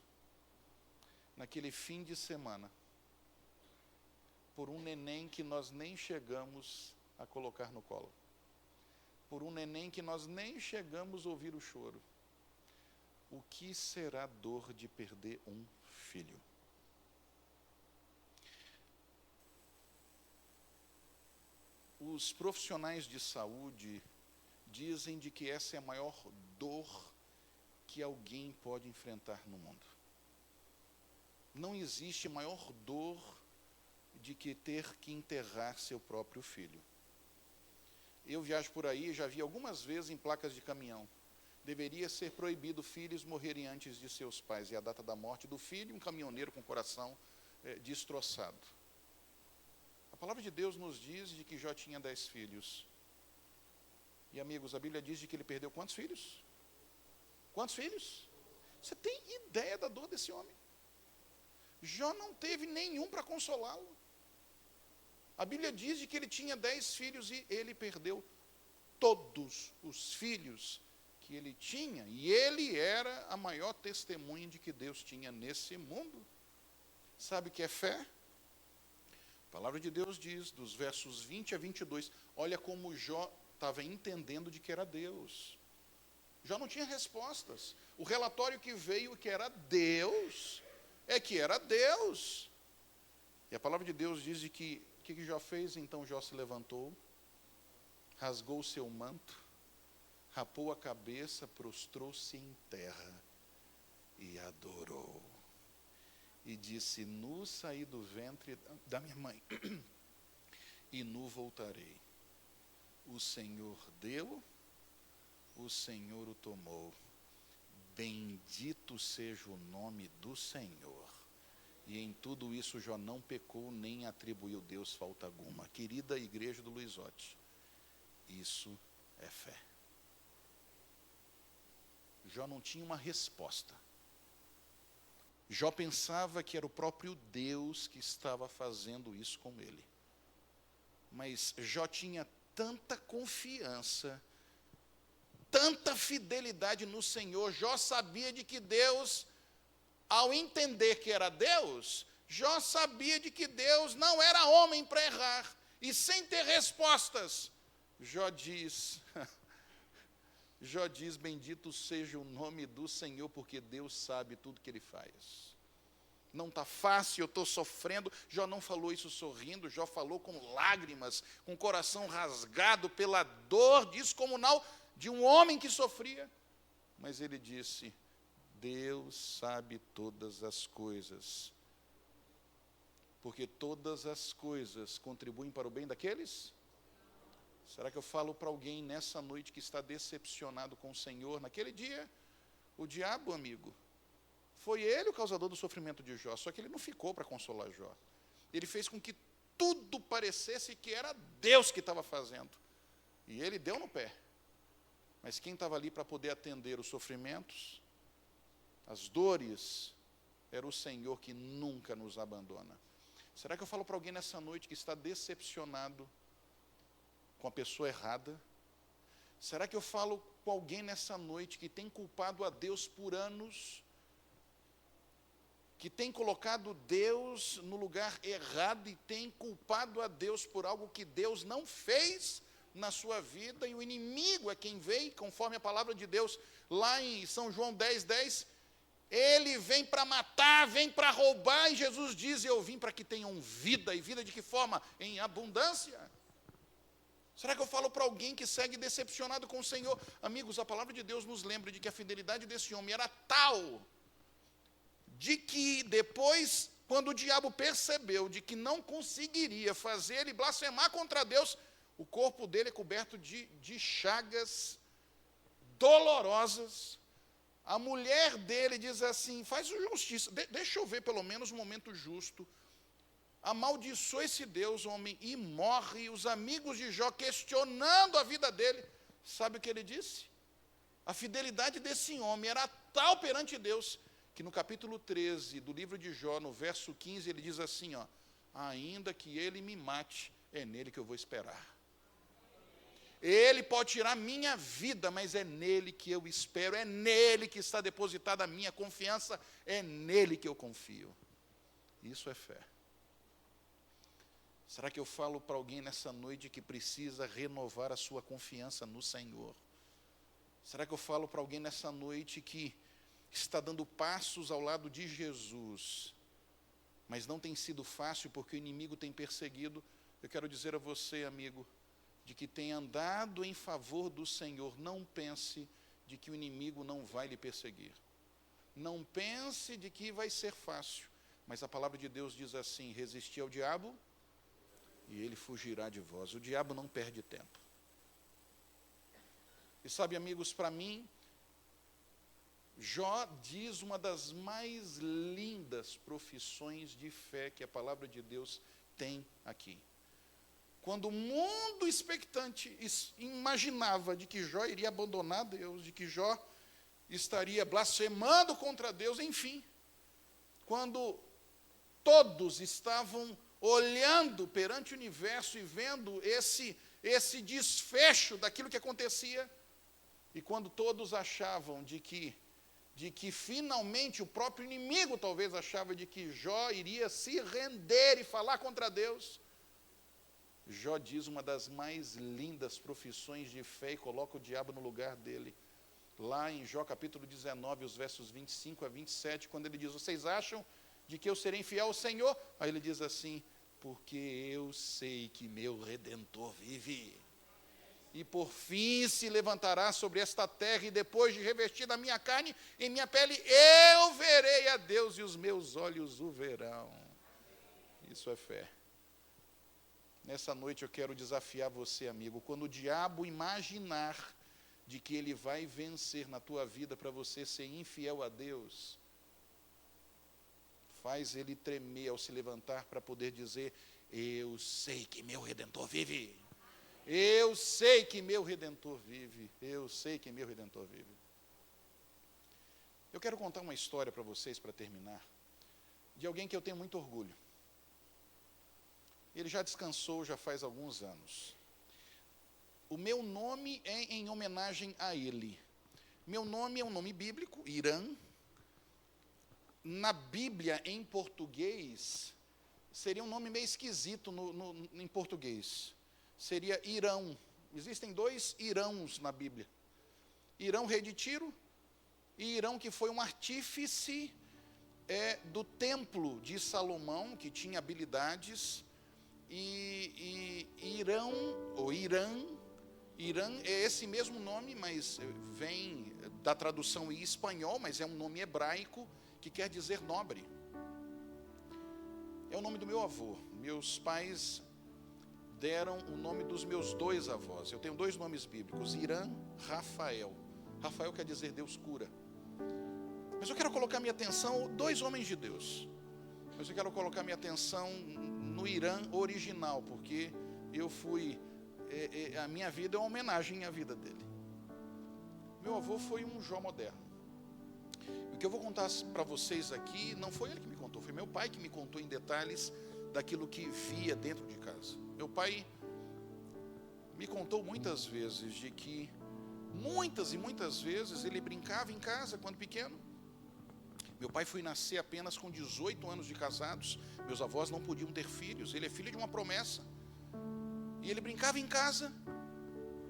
naquele fim de semana por um neném que nós nem chegamos a colocar no colo, por um neném que nós nem chegamos a ouvir o choro. O que será a dor de perder um filho? Os profissionais de saúde dizem de que essa é a maior dor que alguém pode enfrentar no mundo. Não existe maior dor de que ter que enterrar seu próprio filho. Eu viajo por aí, já vi algumas vezes em placas de caminhão: deveria ser proibido filhos morrerem antes de seus pais, e a data da morte do filho, um caminhoneiro com o coração destroçado. A palavra de Deus nos diz de que Jó tinha 10 filhos. E amigos, a Bíblia diz de que ele perdeu quantos filhos? Quantos filhos? Você tem ideia da dor desse homem? Jó não teve nenhum para consolá-lo. A Bíblia diz de que ele tinha 10 filhos e ele perdeu todos os filhos que ele tinha. E ele era a maior testemunha de que Deus tinha nesse mundo. Sabe o que é fé? A palavra de Deus diz, dos versos 20 a 22, olha como Jó estava entendendo de que era Deus. Jó não tinha respostas. O relatório que veio que era Deus, é que era Deus. E a palavra de Deus diz de que o que Jó fez? Então Jó se levantou, rasgou o seu manto, rapou a cabeça, prostrou-se em terra e adorou. E disse: nu saí do ventre da minha mãe, e nu voltarei. O Senhor deu, o Senhor o tomou. Bendito seja o nome do Senhor. E em tudo isso Jó não pecou, nem atribuiu a Deus falta alguma. Querida igreja do Luizote, isso é fé. Jó não tinha uma resposta. Jó pensava que era o próprio Deus que estava fazendo isso com ele. Mas Jó tinha tanta confiança, tanta fidelidade no Senhor. Jó sabia de que Deus, ao entender que era Deus, Jó sabia de que Deus não era homem para errar. E sem ter respostas, Jó diz, bendito seja o nome do Senhor, porque Deus sabe tudo que Ele faz. Não está fácil, eu estou sofrendo. Jó não falou isso sorrindo, Jó falou com lágrimas, com o coração rasgado pela dor descomunal de um homem que sofria. Mas ele disse: Deus sabe todas as coisas, porque todas as coisas contribuem para o bem daqueles. Será que eu falo para alguém nessa noite que está decepcionado com o Senhor? Naquele dia, o diabo, amigo, foi ele o causador do sofrimento de Jó, só que ele não ficou para consolar Jó. Ele fez com que tudo parecesse que era Deus que estava fazendo. E ele deu no pé. Mas quem estava ali para poder atender os sofrimentos, as dores, era o Senhor, que nunca nos abandona. Será que eu falo para alguém nessa noite que está decepcionado com a pessoa errada? Será que eu falo com alguém nessa noite que tem culpado a Deus por anos, que tem colocado Deus no lugar errado e tem culpado a Deus por algo que Deus não fez na sua vida, e o inimigo é quem veio, conforme a palavra de Deus lá em São João 10:10, Ele vem para matar, vem para roubar, e Jesus diz: eu vim para que tenham vida, e vida de que forma? Em abundância. Será que eu falo para alguém que segue decepcionado com o Senhor? Amigos, a palavra de Deus nos lembra de que a fidelidade desse homem era tal, de que depois, quando o diabo percebeu de que não conseguiria fazer ele blasfemar contra Deus, o corpo dele é coberto de chagas dolorosas. A mulher dele diz assim: faz justiça, deixa eu ver pelo menos um momento justo. Amaldiçoa esse Deus, homem, e morre. E os amigos de Jó, questionando a vida dele, sabe o que ele disse? A fidelidade desse homem era tal perante Deus, que no capítulo 13 do livro de Jó, no verso 15, ele diz assim, ó: ainda que ele me mate, é nele que eu vou esperar. Ele pode tirar minha vida, mas é nele que eu espero, é nele que está depositada a minha confiança, é nele que eu confio. Isso é fé. Será que eu falo para alguém nessa noite que precisa renovar a sua confiança no Senhor? Será que eu falo para alguém nessa noite que está dando passos ao lado de Jesus, mas não tem sido fácil porque o inimigo tem perseguido? Eu quero dizer a você, amigo, de que tem andado em favor do Senhor, não pense de que o inimigo não vai lhe perseguir. Não pense de que vai ser fácil, mas a palavra de Deus diz assim: resisti ao diabo e ele fugirá de vós. O diabo não perde tempo. E sabe, amigos, para mim, Jó diz uma das mais lindas profissões de fé que a palavra de Deus tem aqui. Quando o mundo expectante imaginava de que Jó iria abandonar Deus, de que Jó estaria blasfemando contra Deus, enfim, quando todos estavam olhando perante o universo e vendo esse desfecho daquilo que acontecia, e quando todos achavam de que finalmente o próprio inimigo talvez achava de que Jó iria se render e falar contra Deus, Jó diz uma das mais lindas profissões de fé e coloca o diabo no lugar dele. Lá em Jó capítulo 19, os versos 25 a 27, quando ele diz: vocês acham de que eu serei infiel ao Senhor? Aí ele diz assim: porque eu sei que meu Redentor vive, e por fim se levantará sobre esta terra, e depois de revestir da minha carne em minha pele, eu verei a Deus, e os meus olhos o verão. Isso é fé. Nessa noite eu quero desafiar você, amigo, quando o diabo imaginar de que ele vai vencer na tua vida para você ser infiel a Deus, faz ele tremer ao se levantar para poder dizer: eu sei que meu Redentor vive. Eu sei que meu Redentor vive. Eu sei que meu Redentor vive. Eu quero contar uma história para vocês, para terminar, de alguém que eu tenho muito orgulho. Ele já descansou já faz alguns anos. O meu nome é em homenagem a ele. Meu nome é um nome bíblico, Irã. Na Bíblia, em português, seria um nome meio esquisito em português. Seria Irão. Existem dois Irãos na Bíblia. Irão, rei de Tiro, e Irão, que foi um artífice do templo de Salomão, que tinha habilidades. E Irão, ou Irã é esse mesmo nome, mas vem da tradução em espanhol, mas é um nome hebraico que quer dizer nobre. É o nome do meu avô. Meus pais deram o nome dos meus dois avós. Eu tenho dois nomes bíblicos: Irã, Rafael. Rafael quer dizer Deus cura. Mas eu quero colocar minha atenção, dois homens de Deus. Mas eu quero colocar minha atenção no Irã original, porque eu fui, a minha vida é uma homenagem à vida dele. Meu avô foi um Jó moderno. O que eu vou contar para vocês aqui, não foi ele que me contou, foi meu pai que me contou em detalhes daquilo que via dentro de casa. Meu pai me contou muitas vezes de que, muitas e muitas vezes, ele brincava em casa quando pequeno. Meu pai foi nascer apenas com 18 anos de casados. Meus avós não podiam ter filhos. Ele é filho de uma promessa. E ele brincava em casa.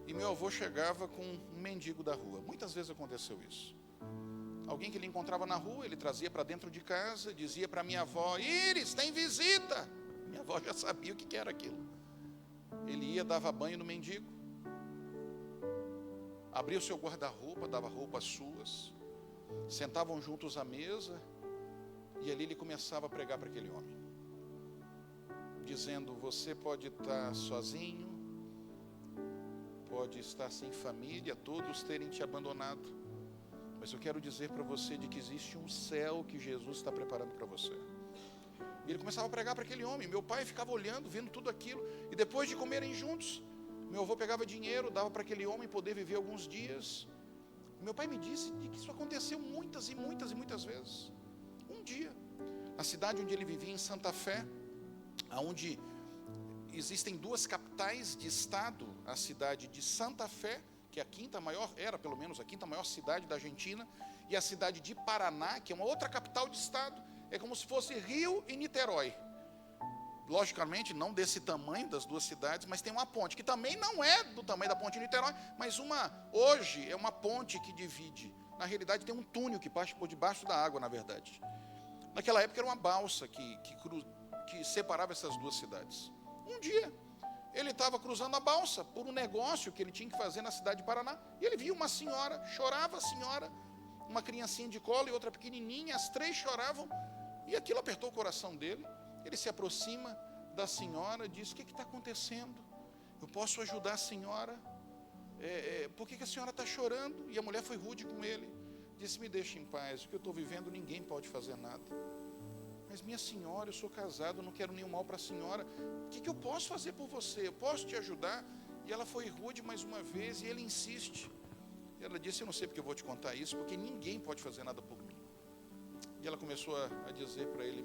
E meu avô chegava com um mendigo da rua. Muitas vezes aconteceu isso. Alguém que ele encontrava na rua, ele trazia para dentro de casa, dizia para minha avó: Iris, tem visita. Minha avó já sabia o que era aquilo. Ele ia, dava banho no mendigo, abria o seu guarda-roupa, dava roupas suas, sentavam juntos à mesa, e ali ele começava a pregar para aquele homem, dizendo: você pode estar sozinho, pode estar sem família, todos terem te abandonado, mas eu quero dizer para você de que existe um céu que Jesus está preparando para você. E ele começava a pregar para aquele homem. Meu pai ficava olhando, vendo tudo aquilo, e depois de comerem juntos, meu avô pegava dinheiro, dava para aquele homem poder viver alguns dias. Meu pai me disse de que isso aconteceu muitas e muitas e muitas vezes. Um dia, na cidade onde ele vivia, em Santa Fé, onde existem duas capitais de estado, a cidade de Santa Fé, que é a quinta maior, era pelo menos a quinta maior cidade da Argentina, e a cidade de Paraná, que é uma outra capital de estado, é como se fosse Rio e Niterói. Logicamente, não desse tamanho das duas cidades, mas tem uma ponte, que também não é do tamanho da ponte de Niterói, mas hoje é uma ponte que divide. Na realidade, tem um túnel que passa por debaixo da água, na verdade. Naquela época era uma balsa que separava essas duas cidades. Um dia, ele estava cruzando a balsa por um negócio que ele tinha que fazer na cidade de Paraná, e ele viu uma senhora, chorava a senhora, uma criancinha de colo e outra pequenininha, as três choravam, e aquilo apertou o coração dele. Ele se aproxima da senhora, diz: o que está acontecendo? Eu posso ajudar a senhora? Por que a senhora está chorando? E a mulher foi rude com ele, disse: me deixe em paz, o que eu estou vivendo ninguém pode fazer nada. Mas minha senhora, eu sou casado, eu não quero nenhum mal para a senhora, o que eu posso fazer por você? Eu posso te ajudar? E ela foi rude mais uma vez, e ele insiste. E ela disse: eu não sei porque eu vou te contar isso, porque ninguém pode fazer nada por mim. E ela começou a dizer para ele: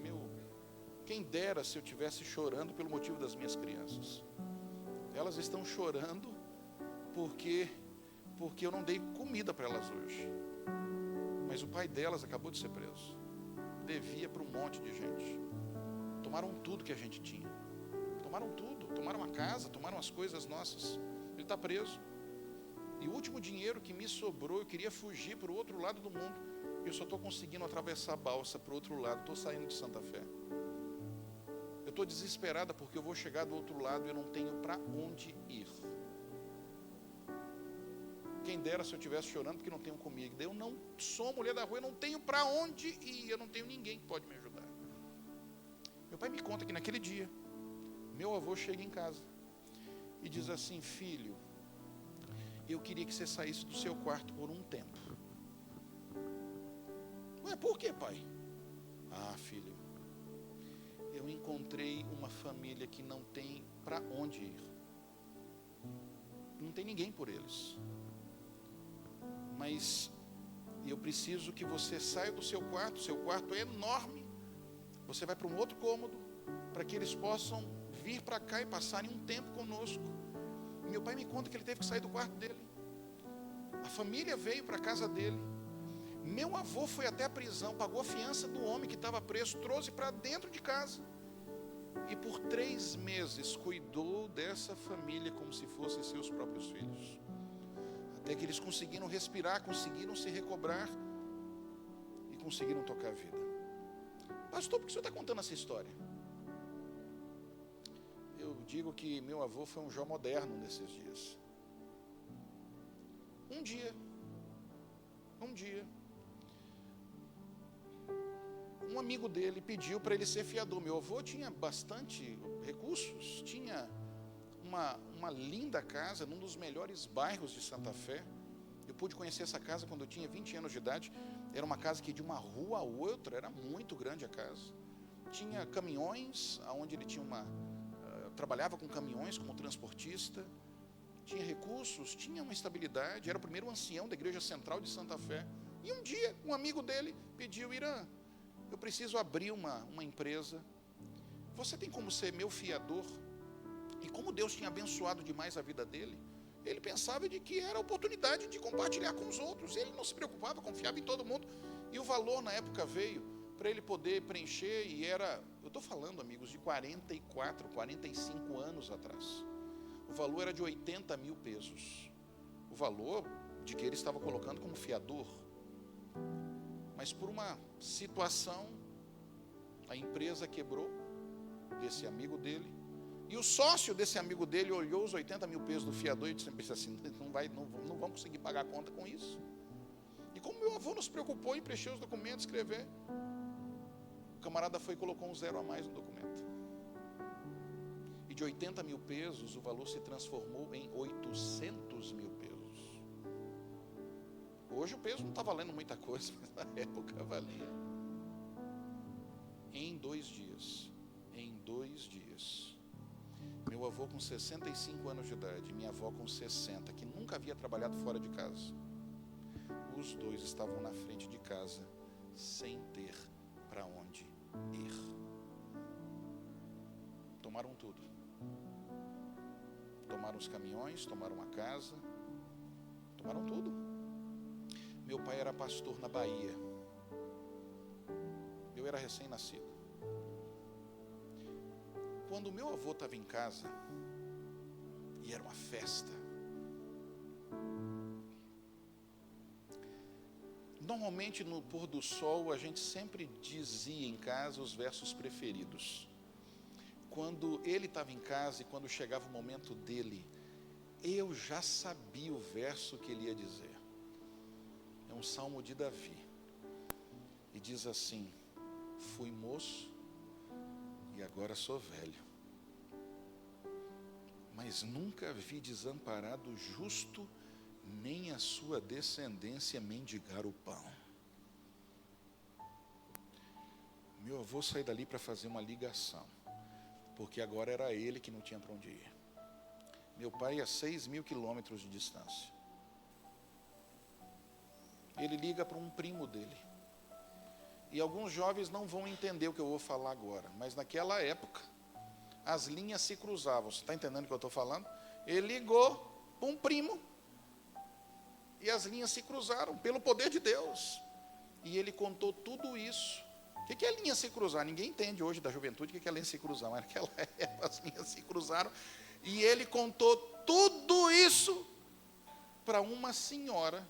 quem dera se eu estivesse chorando pelo motivo das minhas crianças. Elas estão chorando porque eu não dei comida para elas hoje. Mas o pai delas acabou de ser preso. Devia para um monte de gente. Tomaram tudo que a gente tinha. Tomaram tudo. Tomaram a casa, tomaram as coisas nossas. Ele está preso. E o último dinheiro que me sobrou, eu queria fugir para o outro lado do mundo. Eu só estou conseguindo atravessar a balsa para o outro lado. Estou saindo de Santa Fé. Eu estou desesperada porque eu vou chegar do outro lado e eu não tenho para onde ir. Quem dera se eu estivesse chorando porque não tenho comigo. Eu não sou mulher da rua, eu não tenho para onde ir, eu não tenho ninguém que pode me ajudar. Meu pai me conta que naquele dia, meu avô chega em casa e diz assim: filho, eu queria que você saísse do seu quarto por um tempo. Ué, por quê, pai? Ah, filho, eu encontrei uma família que não tem para onde ir. Não tem ninguém por eles. Mas eu preciso que você saia do seu quarto é enorme. Você vai para um outro cômodo, para que eles possam vir para cá e passarem um tempo conosco. E meu pai me conta que ele teve que sair do quarto dele. A família veio para a casa dele. Meu avô foi até a prisão, pagou a fiança do homem que estava preso, trouxe para dentro de casa. E por 3 meses cuidou dessa família como se fossem seus próprios filhos. Até que eles conseguiram respirar, conseguiram se recobrar e conseguiram tocar a vida. Pastor, por que o senhor está contando essa história? Eu digo que meu avô foi um Jó moderno nesses dias. Um dia, um amigo dele pediu para ele ser fiador. Meu avô tinha bastante recursos, tinha uma linda casa num dos melhores bairros de Santa Fé. Eu pude conhecer essa casa quando eu tinha 20 anos de idade. Era uma casa que de uma rua a outra era muito grande a casa. Tinha caminhões, onde ele tinha trabalhava com caminhões como transportista. Tinha recursos, tinha uma estabilidade. Era o primeiro ancião da igreja central de Santa Fé. E um dia, um amigo dele pediu: Irã, eu preciso abrir uma empresa. Você tem como ser meu fiador? E como Deus tinha abençoado demais a vida dele, ele pensava de que era a oportunidade de compartilhar com os outros. Ele não se preocupava, confiava em todo mundo. E o valor na época veio para ele poder preencher, e eu estou falando, amigos, de 44, 45 anos atrás. O valor era de 80 mil pesos. O valor de que ele estava colocando como fiador. Mas por uma situação, a empresa quebrou, desse amigo dele, e o sócio desse amigo dele olhou os 80 mil pesos do fiador e disse assim, não vamos conseguir pagar a conta com isso. E como meu avô nos preocupou em preencher os documentos, escrever, o camarada foi e colocou um 0 a mais no documento. E de 80 mil pesos, o valor se transformou em 800 mil pesos. Hoje o peso não está valendo muita coisa, mas na época valia. Em 2 dias, meu avô com 65 anos de idade, minha avó com 60, que nunca havia trabalhado fora de casa, os dois estavam na frente de casa, sem ter para onde ir. Tomaram tudo. Tomaram os caminhões, tomaram a casa, tomaram tudo. Meu pai era pastor na Bahia. Eu era recém-nascido. Quando meu avô estava em casa, e era uma festa, normalmente no pôr do sol a gente sempre dizia em casa os versos preferidos. Quando ele estava em casa e quando chegava o momento dele, eu já sabia o verso que ele ia dizer. É um salmo de Davi. E diz assim: fui moço e agora sou velho, mas nunca vi desamparado justo, nem a sua descendência mendigar o pão. Meu avô saiu dali para fazer uma ligação, porque agora era ele que não tinha para onde ir. Meu pai a 6.000 quilômetros de distância. Ele liga para um primo dele. E alguns jovens não vão entender o que eu vou falar agora, mas naquela época, as linhas se cruzavam. Você está entendendo o que eu estou falando? Ele ligou para um primo, e as linhas se cruzaram, pelo poder de Deus. E ele contou tudo isso. O que é linha se cruzar? Ninguém entende hoje da juventude o que é linha se cruzar, mas naquela época as linhas se cruzaram, e ele contou tudo isso para uma senhora,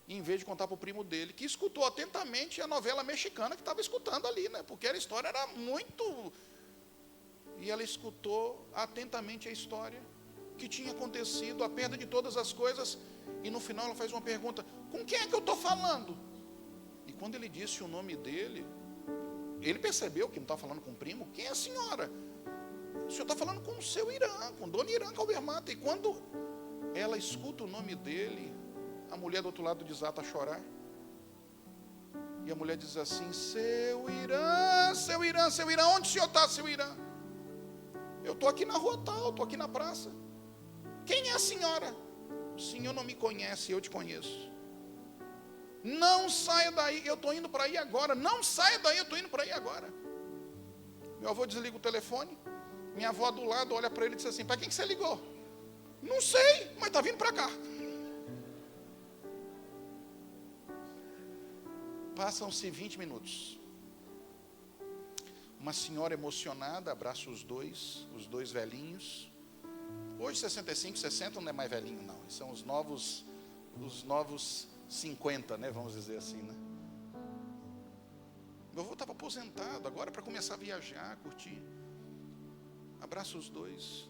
em vez de contar para o primo dele, que escutou atentamente a novela mexicana que estava escutando ali, né? Porque a história era muito... E ela escutou atentamente a história que tinha acontecido, a perda de todas as coisas, e no final ela faz uma pergunta: com quem é que eu estou falando? E quando ele disse o nome dele, ele percebeu que não estava falando com o primo. Quem é a senhora? O senhor está falando com o seu Irã, com Dona Irã Calbermata. E quando ela escuta o nome dele, a mulher do outro lado desata a chorar. E a mulher diz assim: seu Irã, seu Irã, seu Irã, onde o senhor está, seu Irã? Eu estou aqui na rua tal, estou aqui na praça. Quem é a senhora? O senhor não me conhece, eu te conheço. Não saia daí, eu estou indo para aí agora. Não saia daí, eu estou indo para aí agora. Meu avô desliga o telefone. Minha avó do lado olha para ele e diz assim: para quem que você ligou? Não sei, mas está vindo para cá. Passam-se 20 minutos. Uma senhora emocionada abraça os dois velhinhos. Hoje 65, 60 não é mais velhinho não. São os novos 50, né? Vamos dizer assim, né? Meu avô estava aposentado, agora para começar a viajar, curtir. Abraça os dois.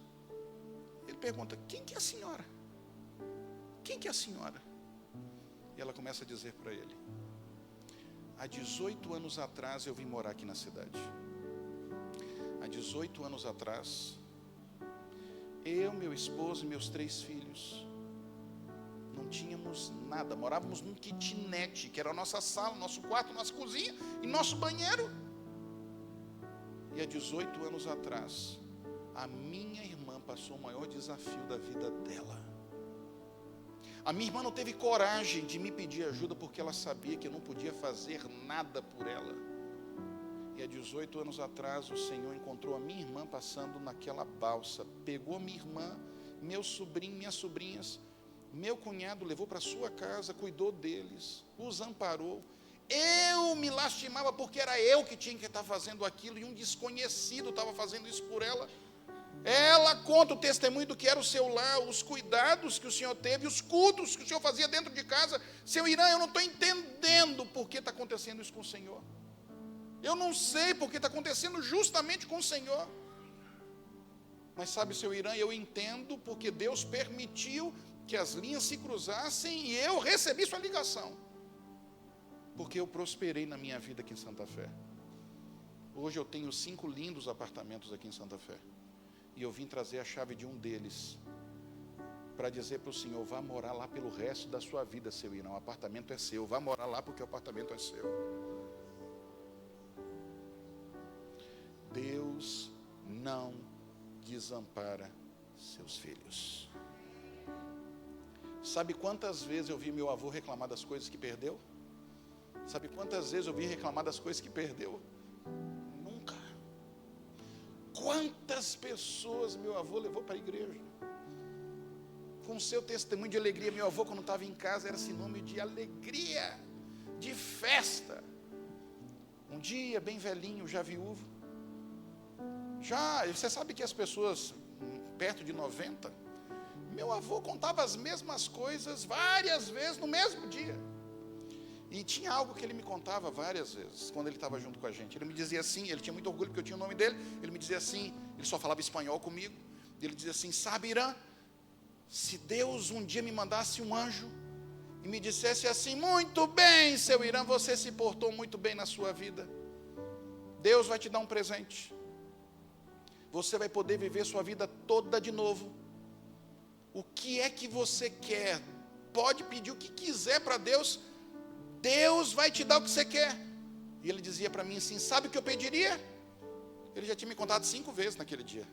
Ele pergunta: quem que é a senhora? Quem que é a senhora? E ela começa a dizer para ele: há 18 anos atrás eu vim morar aqui na cidade. Há 18 anos atrás, eu, meu esposo e meus 3 filhos, não tínhamos nada. Morávamos num kitnet, que era a nossa sala, nosso quarto, nossa cozinha e nosso banheiro. E há 18 anos atrás, a minha irmã passou o maior desafio da vida dela. A minha irmã não teve coragem de me pedir ajuda, porque ela sabia que eu não podia fazer nada por ela. E há 18 anos atrás, o Senhor encontrou a minha irmã passando naquela balsa, pegou minha irmã, meu sobrinho, minhas sobrinhas, meu cunhado, levou para sua casa, cuidou deles, os amparou. Eu me lastimava porque era eu que tinha que estar fazendo aquilo, e um desconhecido estava fazendo isso por ela. Ela conta o testemunho do que era o seu lar, os cuidados que o Senhor teve, os cultos que o Senhor fazia dentro de casa. Seu Irã, eu não estou entendendo por que está acontecendo isso com o Senhor. Eu não sei por que está acontecendo justamente com o Senhor. Mas sabe, seu Irã, eu entendo porque Deus permitiu que as linhas se cruzassem e eu recebi sua ligação. Porque eu prosperei na minha vida aqui em Santa Fé. Hoje eu tenho 5 lindos apartamentos aqui em Santa Fé. E eu vim trazer a chave de um deles para dizer para o Senhor: vá morar lá pelo resto da sua vida, seu Irã. O apartamento é seu. Vá morar lá porque o apartamento é seu. Deus não desampara seus filhos. Sabe quantas vezes eu vi meu avô reclamar das coisas que perdeu? Sabe quantas vezes eu vi reclamar das coisas que perdeu? Nunca. Quantas pessoas meu avô levou para a igreja? Com o seu testemunho de alegria. Meu avô, quando estava em casa, era sinônimo de alegria, de festa. Um dia, bem velhinho, já viúvo. Você sabe que as pessoas perto de 90, meu avô contava as mesmas coisas várias vezes no mesmo dia. E tinha algo que ele me contava várias vezes, quando ele estava junto com a gente. Ele me dizia assim, ele tinha muito orgulho porque eu tinha o nome dele. Ele me dizia assim, ele só falava espanhol comigo. Ele dizia assim: sabe, Irã, se Deus um dia me mandasse um anjo e me dissesse assim: muito bem, seu Irã, você se portou muito bem na sua vida, Deus vai te dar um presente. Você vai poder viver sua vida toda de novo. O que é que você quer? Pode pedir o que quiser para Deus. Deus vai te dar o que você quer. E ele dizia para mim assim: sabe o que eu pediria? Ele já tinha me contado 5 vezes naquele dia.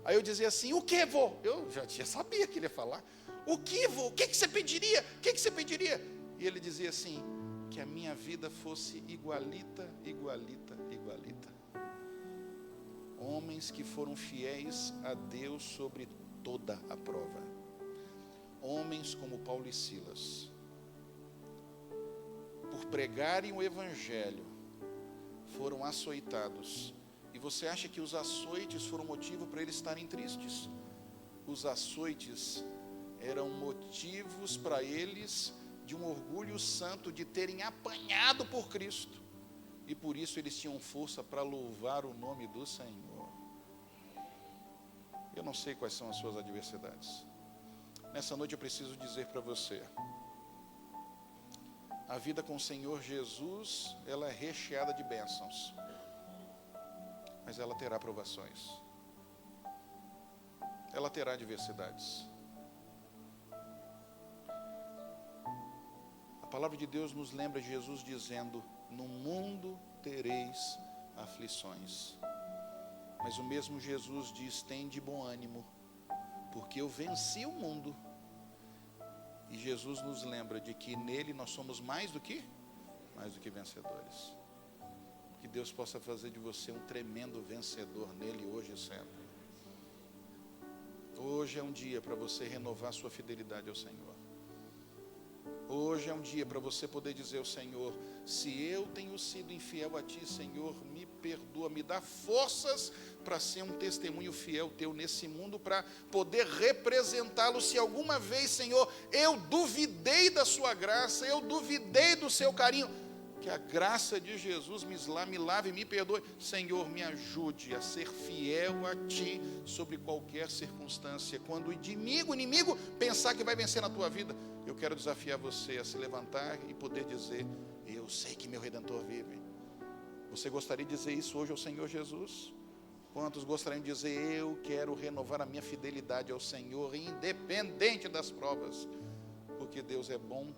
Aí eu dizia assim: o que, vô? Eu já sabia que ele ia falar. O que, vô? O que você pediria? O que você pediria? E ele dizia assim: que a minha vida fosse igualita, igualita, igualita. Homens que foram fiéis a Deus sobre toda a prova. Homens como Paulo e Silas, por pregarem o Evangelho, foram açoitados. E você acha que os açoites foram motivo para eles estarem tristes? Os açoites eram motivos para eles de um orgulho santo de terem apanhado por Cristo. E por isso eles tinham força para louvar o nome do Senhor. Eu não sei quais são as suas adversidades. Nessa noite eu preciso dizer para você: a vida com o Senhor Jesus, ela é recheada de bênçãos, mas ela terá provações, ela terá adversidades. A palavra de Deus nos lembra de Jesus dizendo: no mundo tereis aflições. Mas o mesmo Jesus diz: tem de bom ânimo, porque eu venci o mundo. E Jesus nos lembra de que nele nós somos mais do que vencedores. Que Deus possa fazer de você um tremendo vencedor nele hoje e sempre. Hoje é um dia para você renovar sua fidelidade ao Senhor. Hoje é um dia para você poder dizer ao Senhor: se eu tenho sido infiel a Ti, Senhor, me perdoa, me dá forças para ser um testemunho fiel Teu nesse mundo, para poder representá-lo. Se alguma vez, Senhor, eu duvidei da Sua graça, eu duvidei do Seu carinho, que a graça de Jesus me lave e me perdoe. Senhor, me ajude a ser fiel a Ti sobre qualquer circunstância. Quando o inimigo pensar que vai vencer na tua vida, eu quero desafiar você a se levantar e poder dizer: eu sei que meu Redentor vive. Você gostaria de dizer isso hoje ao Senhor Jesus? Quantos gostariam de dizer: eu quero renovar a minha fidelidade ao Senhor, independente das provas? Porque Deus é bom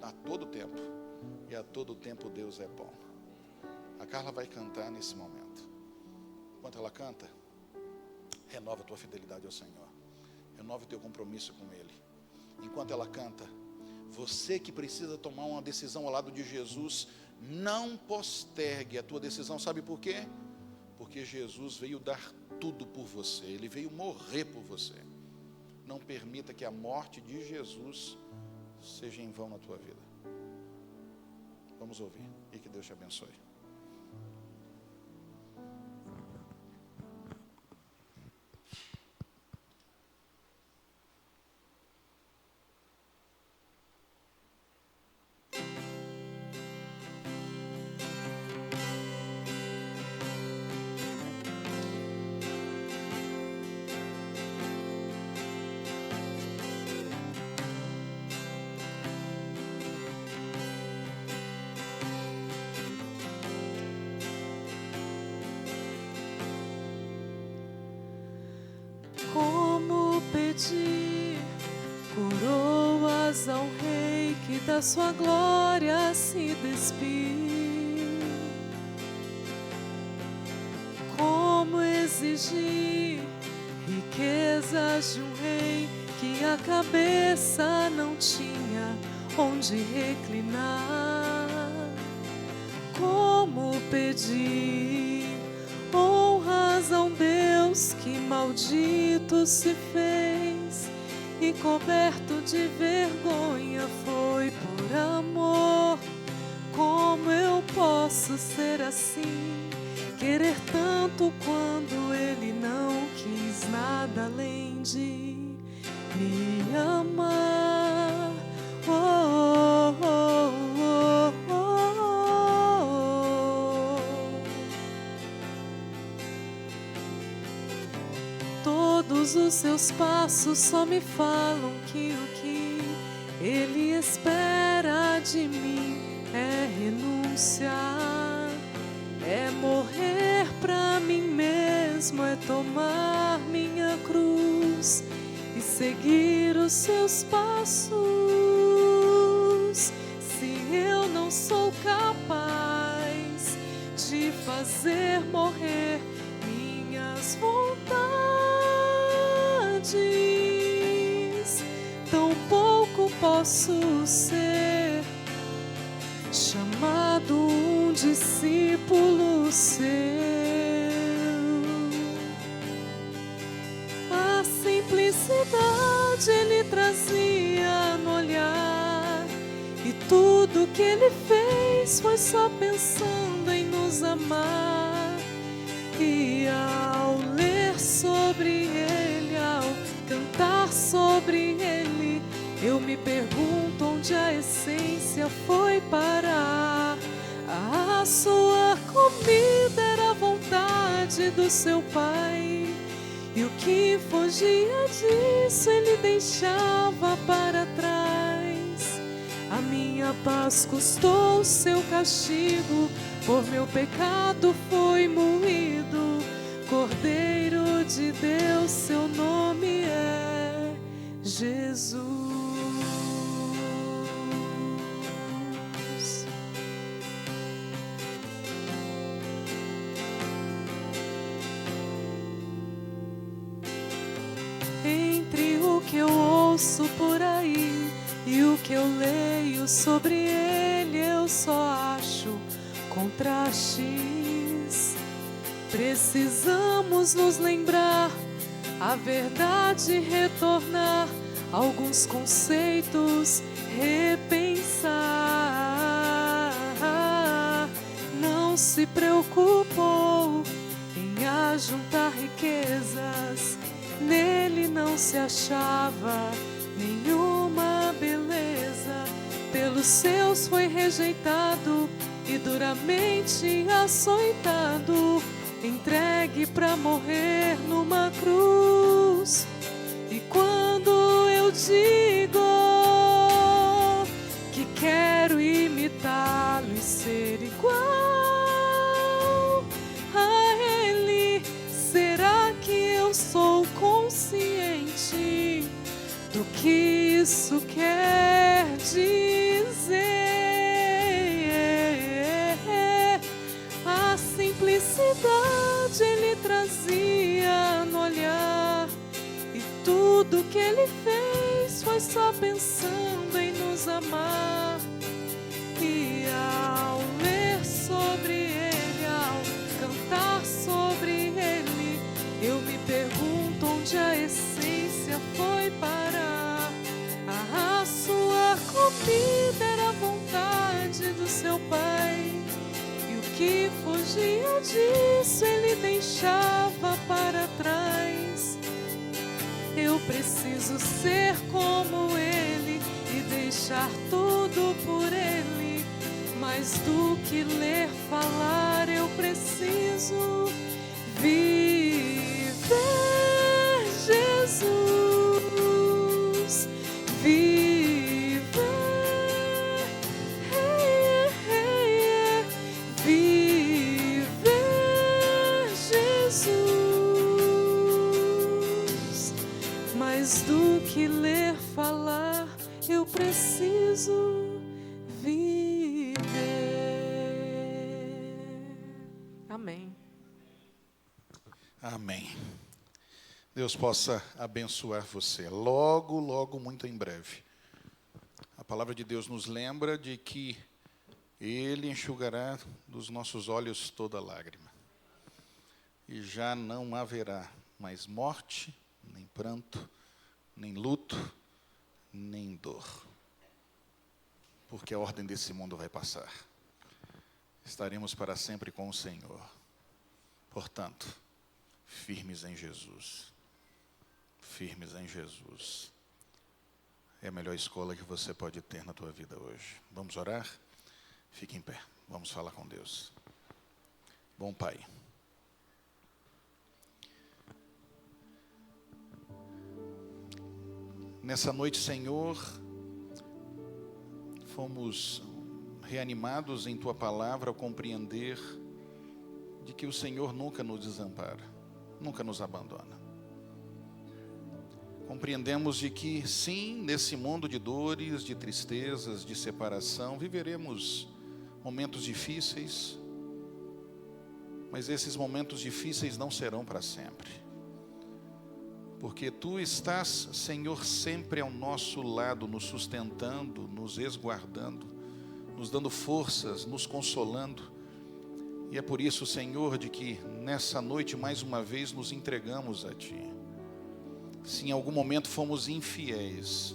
a todo tempo, e a todo tempo Deus é bom. A Carla vai cantar nesse momento. Enquanto ela canta, renova a tua fidelidade ao Senhor, renova o teu compromisso com Ele. Enquanto ela canta, você que precisa tomar uma decisão ao lado de Jesus, não postergue a tua decisão. Sabe por quê? Porque Jesus veio dar tudo por você, Ele veio morrer por você. Não permita que a morte de Jesus seja em vão na tua vida. Vamos ouvir e que Deus te abençoe. rei que da sua glória se despiu. Como exigir riquezas de um rei que a cabeça não tinha onde reclinar? Como pedir honras a um Deus que maldito se fez e coberto de vergonha foi por amor? Como eu posso ser assim, querer tanto quando Ele não quis nada além de me amar? Oh, oh, oh, oh, oh. Todos os seus passos só me falam que o que Ele espera de mim é renunciar, é morrer pra mim mesmo, é tomar minha cruz e seguir os seus passos. Se eu não sou capaz de fazer morrer minhas vontades, tampouco posso ser chamado um discípulo seu. A simplicidade Ele trazia no olhar, e tudo que Ele fez foi só pensando em nos amar. E ao ler sobre Ele, ao cantar sobre Ele, eu me pergunto onde a essência foi parar. A sua comida era a vontade do seu Pai, e o que fugia disso Ele deixava para trás. A minha paz custou seu castigo, por meu pecado foi moído. Cordeiro de Deus, seu nome é Jesus. Entre o que eu ouço por aí e o que eu leio sobre Ele, eu só acho contrastes. Precisamos nos lembrar a verdade, retornar alguns conceitos, repensar. Não se preocupou em ajuntar riquezas, nele não se achava nenhuma beleza. Pelos seus foi rejeitado e duramente açoitado, entregue pra morrer numa cruz. E quando eu digo que quero imitá-lo e ser igual a Ele, será que eu sou consciente do que isso quer dizer? A simplicidade Ele trazia no olhar, e tudo que Ele fez foi só pensando em nos amar. E ao ler sobre Ele, ao cantar sobre Ele, eu me pergunto onde a essência foi parar. A sua comida era a vontade do seu Pai, e o que fugia disso Ele deixava para trás. Eu preciso ser como Ele e deixar tudo por Ele. Mais do que ler, falar, eu preciso viver Jesus. Viver, viver Jesus. Mais do que ler, falar, eu preciso preciso viver. Amém. Amém. Deus possa abençoar você. Logo, logo, muito em breve. A palavra de Deus nos lembra de que Ele enxugará dos nossos olhos toda lágrima. E já não haverá mais morte, nem pranto, nem luto, nem dor. Porque a ordem desse mundo vai passar. Estaremos para sempre com o Senhor. Portanto, firmes em Jesus. Firmes em Jesus. É a melhor escola que você pode ter na tua vida hoje. Vamos orar? Fique em pé. Vamos falar com Deus. Bom Pai. Nessa noite, Senhor, fomos reanimados em Tua palavra ao compreender de que o Senhor nunca nos desampara, nunca nos abandona. Compreendemos de que, sim, nesse mundo de dores, de tristezas, de separação, viveremos momentos difíceis, mas esses momentos difíceis não serão para sempre. Porque Tu estás, Senhor, sempre ao nosso lado, nos sustentando, nos resguardando, nos dando forças, nos consolando. E é por isso, Senhor, de que nessa noite, mais uma vez, nos entregamos a Ti. Se em algum momento fomos infiéis,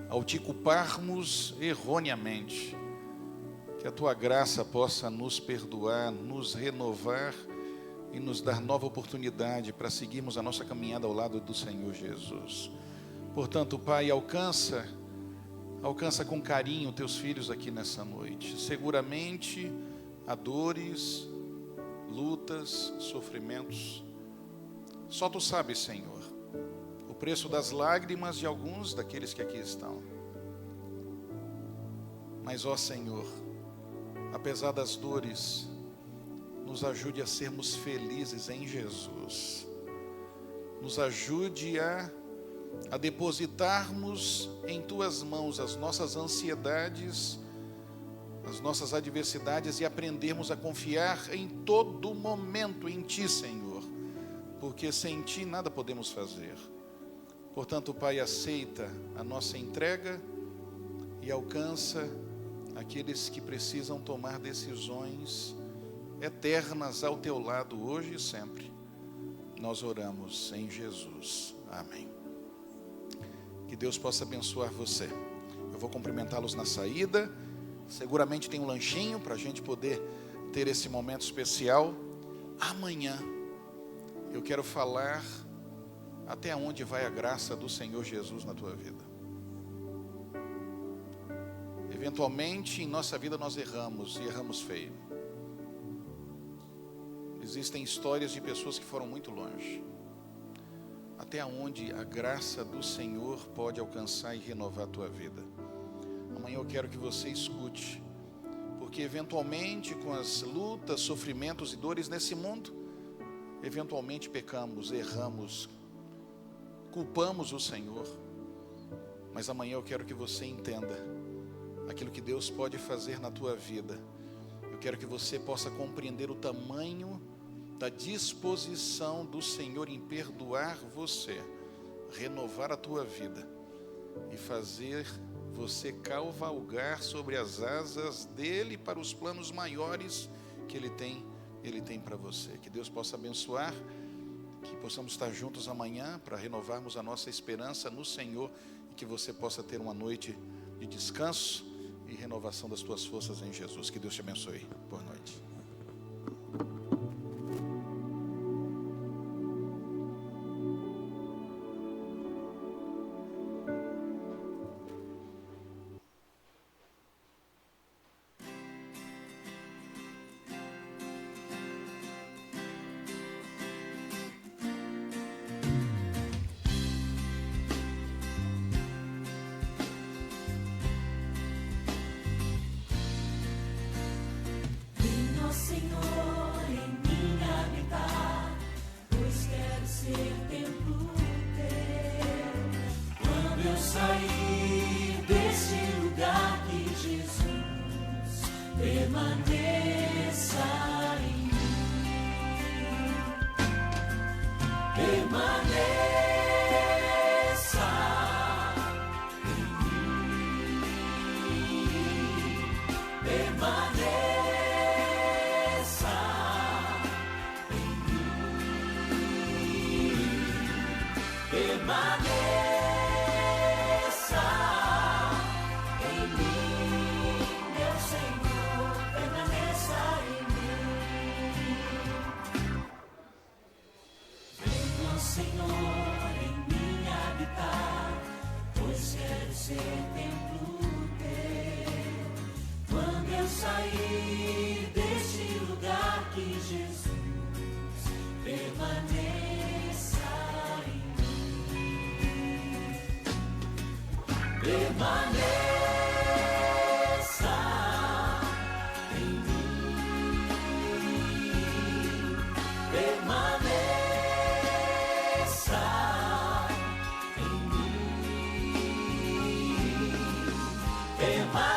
ao Te culparmos erroneamente, que a Tua graça possa nos perdoar, nos renovar e nos dar nova oportunidade para seguirmos a nossa caminhada ao lado do Senhor Jesus. Portanto, Pai, alcança com carinho Teus filhos aqui nessa noite. Seguramente há dores, lutas, sofrimentos. Só Tu sabes, Senhor, o preço das lágrimas de alguns daqueles que aqui estão. Mas, ó Senhor, apesar das dores, nos ajude a sermos felizes em Jesus. Nos ajude a depositarmos em Tuas mãos as nossas ansiedades, as nossas adversidades e aprendermos a confiar em todo momento em Ti, Senhor. Porque sem Ti nada podemos fazer. Portanto, Pai, aceita a nossa entrega e alcança aqueles que precisam tomar decisões eternas ao Teu lado, hoje e sempre. Nós oramos em Jesus. Amém. Que Deus possa abençoar você. Eu vou cumprimentá-los na saída. Seguramente tem um lanchinho para a gente poder ter esse momento especial. Amanhã eu quero falar até onde vai a graça do Senhor Jesus na tua vida. Eventualmente em nossa vida nós erramos, e erramos feio. Existem histórias de pessoas que foram muito longe. Até onde a graça do Senhor pode alcançar e renovar a tua vida. Amanhã eu quero que você escute, porque eventualmente com as lutas, sofrimentos e dores nesse mundo, eventualmente pecamos, erramos, culpamos o Senhor. Mas amanhã eu quero que você entenda aquilo que Deus pode fazer na tua vida. Eu quero que você possa compreender o tamanho da disposição do Senhor em perdoar você, renovar a tua vida e fazer você cavalgar sobre as asas dele para os planos maiores que ele tem para você. Que Deus possa abençoar, que possamos estar juntos amanhã para renovarmos a nossa esperança no Senhor e que você possa ter uma noite de descanso e renovação das tuas forças em Jesus. Que Deus te abençoe. Boa noite. permaneça em mim, permaneça em mim, permaneça em mim, permaneça em mim, meu Senhor, permaneça em mim. Venha, Senhor, em mim habitar, pois quero ser templo teu. Quando eu sair deste lugar, que Jesus permaneça em mim, permaneça em mim, permaneça em mim, permaneça.